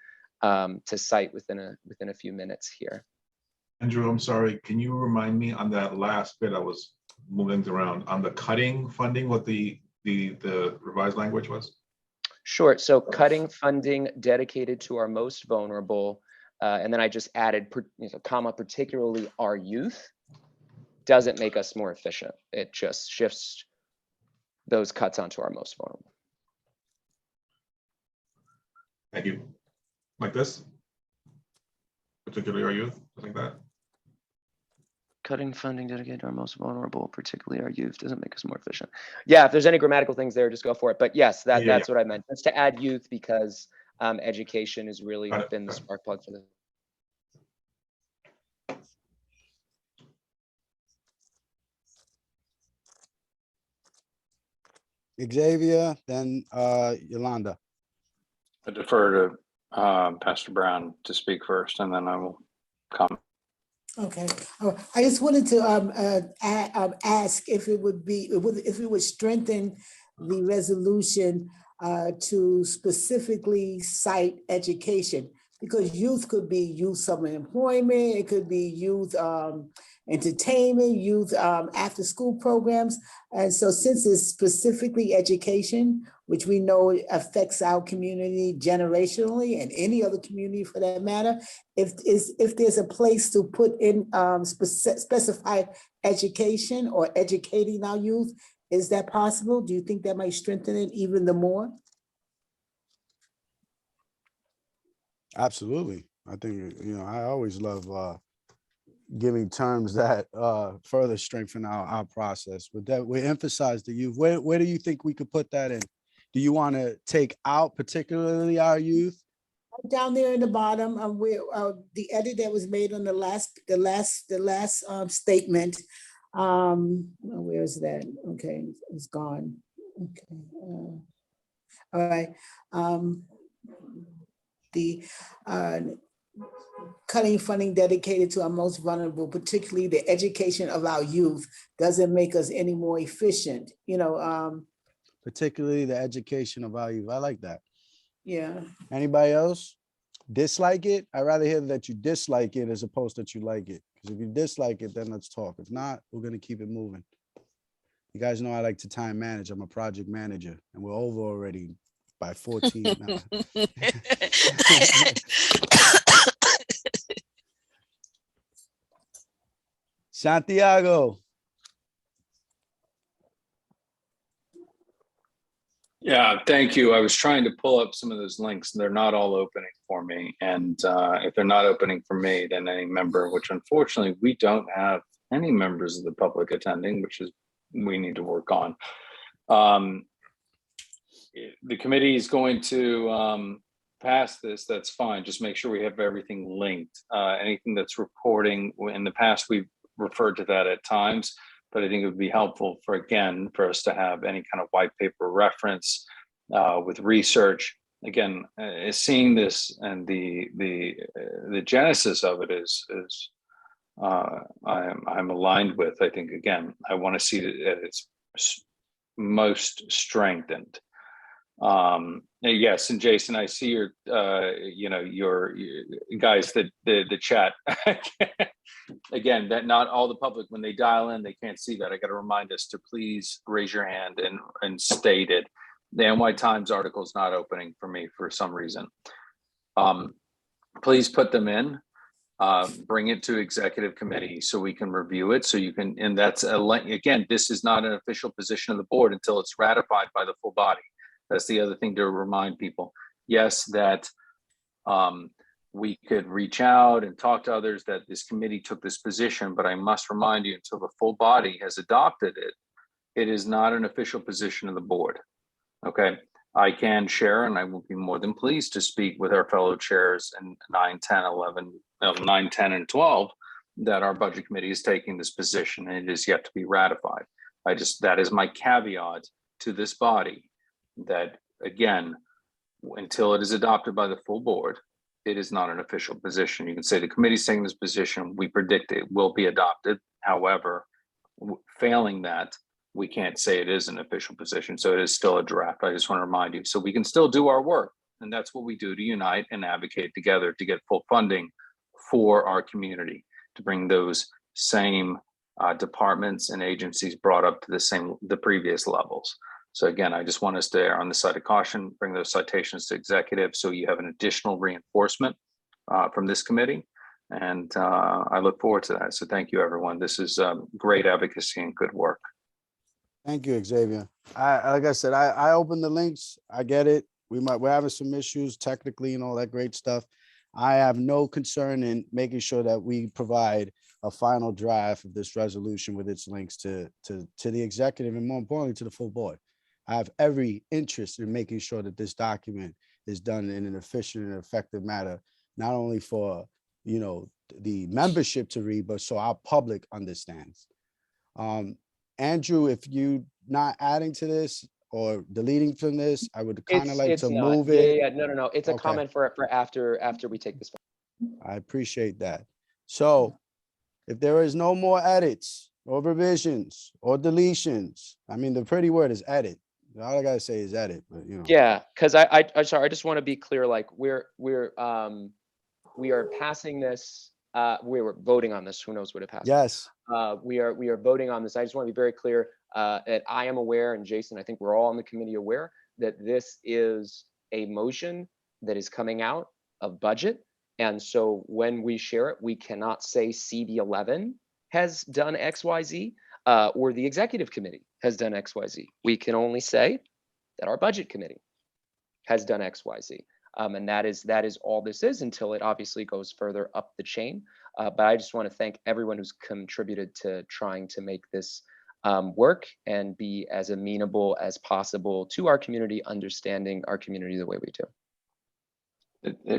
Speaker 5: cite within a few minutes here.
Speaker 1: Andrew, I'm sorry, can you remind me on that last bit? I was moving around on the cutting funding, what the revised language was?
Speaker 5: Sure. So cutting funding dedicated to our most vulnerable, and then I just added, comma, particularly our youth, doesn't make us more efficient. It just shifts those cuts onto our most vulnerable.
Speaker 1: Thank you. Like this? Particularly our youth, like that?
Speaker 5: Cutting funding dedicated to our most vulnerable, particularly our youth, doesn't make us more efficient. Yeah, if there's any grammatical things there, just go for it. But yes, that's what I meant. That's to add youth because education has really been the spark plug for this.
Speaker 3: Xavier, then Yolanda.
Speaker 11: I defer to Pastor Brown to speak first, and then I will comment.
Speaker 7: Okay, I just wanted to ask if it would strengthen the resolution to specifically cite education, because youth could be youth summer employment, it could be youth entertainment, youth after school programs. And so since it's specifically education, which we know affects our community generationally and any other community for that matter, if there's a place to put in specified education or educating our youth, is that possible? Do you think that might strengthen it even the more?
Speaker 3: Absolutely. I think, I always love giving terms that further strengthen our process. But that we emphasize the youth. Where do you think we could put that in? Do you want to take out particularly our youth?
Speaker 7: Down there in the bottom, where the edit that was made on the last statement. Where is that? Okay, it's gone. Okay. All right. The cutting funding dedicated to our most vulnerable, particularly the education of our youth, doesn't make us any more efficient.
Speaker 3: Particularly the education of our youth. I like that.
Speaker 7: Yeah.
Speaker 3: Anybody else dislike it? I'd rather hear that you dislike it as opposed that you like it. Because if you dislike it, then let's talk. If not, we're going to keep it moving. You guys know I like to time manage. I'm a project manager, and we're over already by 14 now. Santiago.
Speaker 11: Yeah, thank you. I was trying to pull up some of those links. They're not all opening for me. And if they're not opening for me, then any member, which unfortunately we don't have any members of the public attending, which is we need to work on. The committee is going to pass this. That's fine. Just make sure we have everything linked. Anything that's reporting, in the past, we've referred to that at times. But I think it would be helpful for us to have any kind of white paper reference with research. Again, seeing this and the genesis of it is I'm aligned with. I think, again, I want to see it at its most strengthened. Yes, and Jason, I see your guys, the chat. Again, that not all the public, when they dial in, they can't see that. I got to remind us to please raise your hand and state it. The NY Times article is not opening for me for some reason. Please put them in, bring it to executive committee so we can review it. So you can, and that's again, this is not an official position of the board until it's ratified by the full body. That's the other thing to remind people. Yes, that we could reach out and talk to others that this committee took this position, but I must remind you, until the full body has adopted it, It is not an official position of the board. Okay, I can share, and I will be more than pleased to speak with our fellow chairs in 9, 10, 11, 9, 10, and 12, that our budget committee is taking this position and it is yet to be ratified. That is my caveat to this body, that again, until it is adopted by the full board, it is not an official position. You can say the committee's taking this position, we predict it will be adopted. However, failing that, we can't say it is an official position. So it is still a draft. I just want to remind you. So we can still do our work. And that's what we do, to unite and advocate together to get full funding for our community, to bring those same departments and agencies brought up to the previous levels. So again, I just want us to err on the side of caution, bring those citations to executive so you have an additional reinforcement from this committee. And I look forward to that. So thank you, everyone. This is great advocacy and good work.
Speaker 3: Thank you, Xavier. Like I said, I opened the links. I get it. We're having some issues technically and all that great stuff. I have no concern in making sure that we provide a final draft of this resolution with its links to the executive and more importantly to the full board. I have every interest in making sure that this document is done in an efficient and effective manner, not only for the membership to read, but so our public understands. Andrew, if you not adding to this or deleting from this, I would kind of like to move it.
Speaker 13: Yeah, no. It's a
Speaker 3: Okay.
Speaker 13: comment for after we take this.
Speaker 3: I appreciate that. So if there is no more edits or revisions or deletions, I mean, the pretty word is edit. All I gotta say is edit, but
Speaker 13: Yeah, because I'm sorry, I just want to be clear, like we are passing this, we were voting on this, who knows what it passes.
Speaker 3: Yes.
Speaker 13: We are voting on this. I just want to be very clear that I am aware, and Jason, I think we're all on the committee aware, that this is a motion that is coming out of budget. And so when we share it, we cannot say CB11 has done XYZ or the executive committee has done XYZ. We can only say that our budget committee has done XYZ. And that is all this is until it obviously goes further up the chain. But I just want to thank everyone who's contributed to trying to make this work and be as amenable as possible to our community, understanding our community the way we do.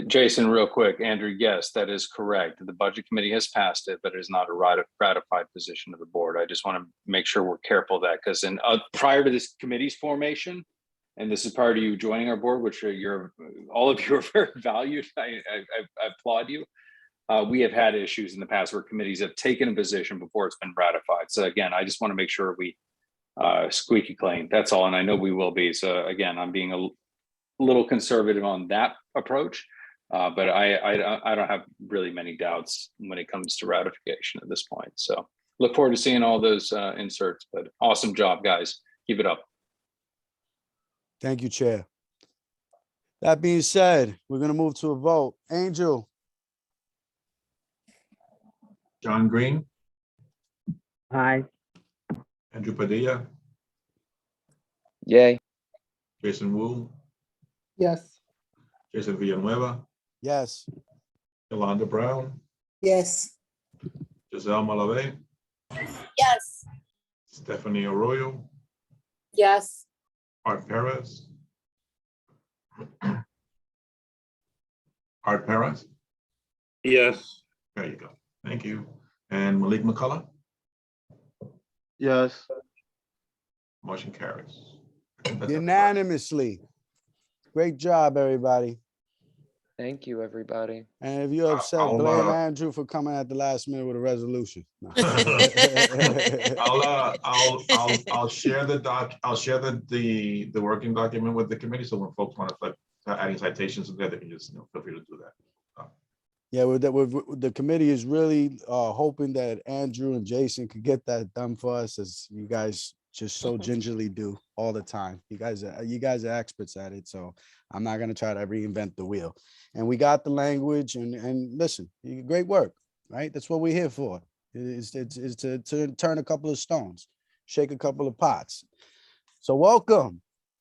Speaker 11: Jason, real quick, Andrew, yes, that is correct. The budget committee has passed it, but it is not a ratified position of the board. I just want to make sure we're careful of that, because prior to this committee's formation, and this is prior to you joining our board, which all of you are very valued. I applaud you. We have had issues in the past where committees have taken a position before it's been ratified. So again, I just want to make sure we squeaky clean. That's all, and I know we will be. So again, I'm being a little conservative on that approach, but I don't have really many doubts when it comes to ratification at this point. So look forward to seeing all those inserts. But awesome job, guys. Keep it up.
Speaker 3: Thank you, Chair. That being said, we're going to move to a vote. Angel.
Speaker 1: John Green,
Speaker 9: Aye.
Speaker 1: Andrew Padilla,
Speaker 13: Yay.
Speaker 1: Jason Wu,
Speaker 8: Yes.
Speaker 1: Jason Villanueva,
Speaker 3: Yes.
Speaker 1: Yolanda Brown,
Speaker 7: Yes.
Speaker 1: Giselle Malave,
Speaker 4: Yes.
Speaker 1: Stephanie Arroyo,
Speaker 12: Yes.
Speaker 1: Art Perez. Art Perez,
Speaker 6: Yes.
Speaker 1: there you go. Thank you. And Malik McCullough,
Speaker 6: Yes.
Speaker 1: motion carries. I think that's everybody.
Speaker 3: Unanimously. Great job, everybody.
Speaker 13: Thank you, everybody.
Speaker 3: And if you're upset,
Speaker 1: I'll,
Speaker 3: blame Andrew for coming at the last minute with a resolution. No.
Speaker 1: I'll share the the working document with the committee. So when folks want to start adding citations together, they can just feel free to do that.
Speaker 3: Yeah, the committee is really hoping that Andrew and Jason could get that done for us, as you guys just so gingerly do all the time. You guys are experts at it, so I'm not gonna try to reinvent the wheel. And we got the language, and listen, great work, right? That's what we're here for. Is to turn a couple of stones, shake a couple of pots. So welcome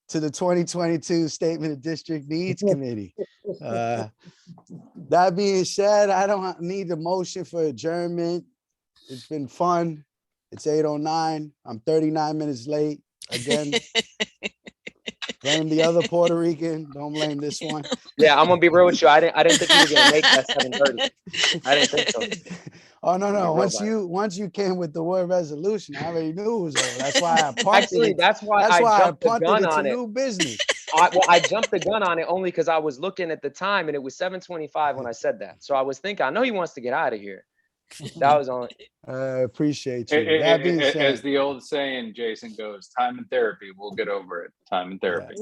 Speaker 3: to the 2022 Statement of District Needs Committee. That being said, I don't need the motion for adjournment. It's been fun. It's 8:09. I'm 39 minutes late. Again, blame the other Puerto Rican. Don't blame this one.
Speaker 13: Yeah, I'm gonna be real with you. I didn't think you were gonna make that 7:30. I didn't think so.
Speaker 3: Oh, no,
Speaker 13: Be
Speaker 3: no.
Speaker 13: real
Speaker 3: Once
Speaker 13: about it.
Speaker 3: once you came with the word resolution, I already knew it was over. That's why I punted
Speaker 13: Actually,
Speaker 3: it.
Speaker 13: that's why
Speaker 3: That's
Speaker 13: I
Speaker 3: why I
Speaker 13: jumped the
Speaker 3: punted
Speaker 13: gun
Speaker 3: it to
Speaker 13: on it.
Speaker 3: new business.
Speaker 13: I jumped the gun on it only because I was looking at the time and it was 7:25 when I said that. So I was thinking, I know he wants to get out of here. That was on.
Speaker 3: I appreciate you. That being
Speaker 11: As
Speaker 3: said,
Speaker 11: the old saying, Jason goes, time and therapy, we'll get over it. Time and therapy.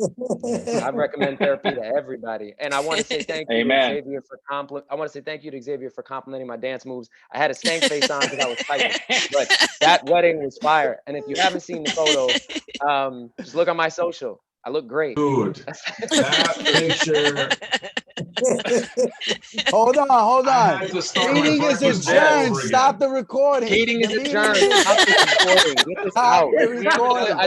Speaker 13: I recommend therapy to everybody. And I want to say thank you
Speaker 11: Amen.
Speaker 13: to Xavier for I want to say thank you to Xavier for complimenting my dance moves. I had a stank face on because I was fighting, but that wedding was fire. And if you haven't seen the photo, just look on my social. I look great.
Speaker 1: Dude, that picture.
Speaker 3: hold on.
Speaker 1: I had to start my
Speaker 3: Meeting is
Speaker 1: breakfast all
Speaker 3: adjourned.
Speaker 1: over
Speaker 3: Stop
Speaker 1: again.
Speaker 3: the recording.
Speaker 13: Meeting is
Speaker 3: The meeting
Speaker 13: adjourned.
Speaker 3: is
Speaker 13: Stop this recording. Get this
Speaker 3: Stop
Speaker 13: out.
Speaker 3: the recording.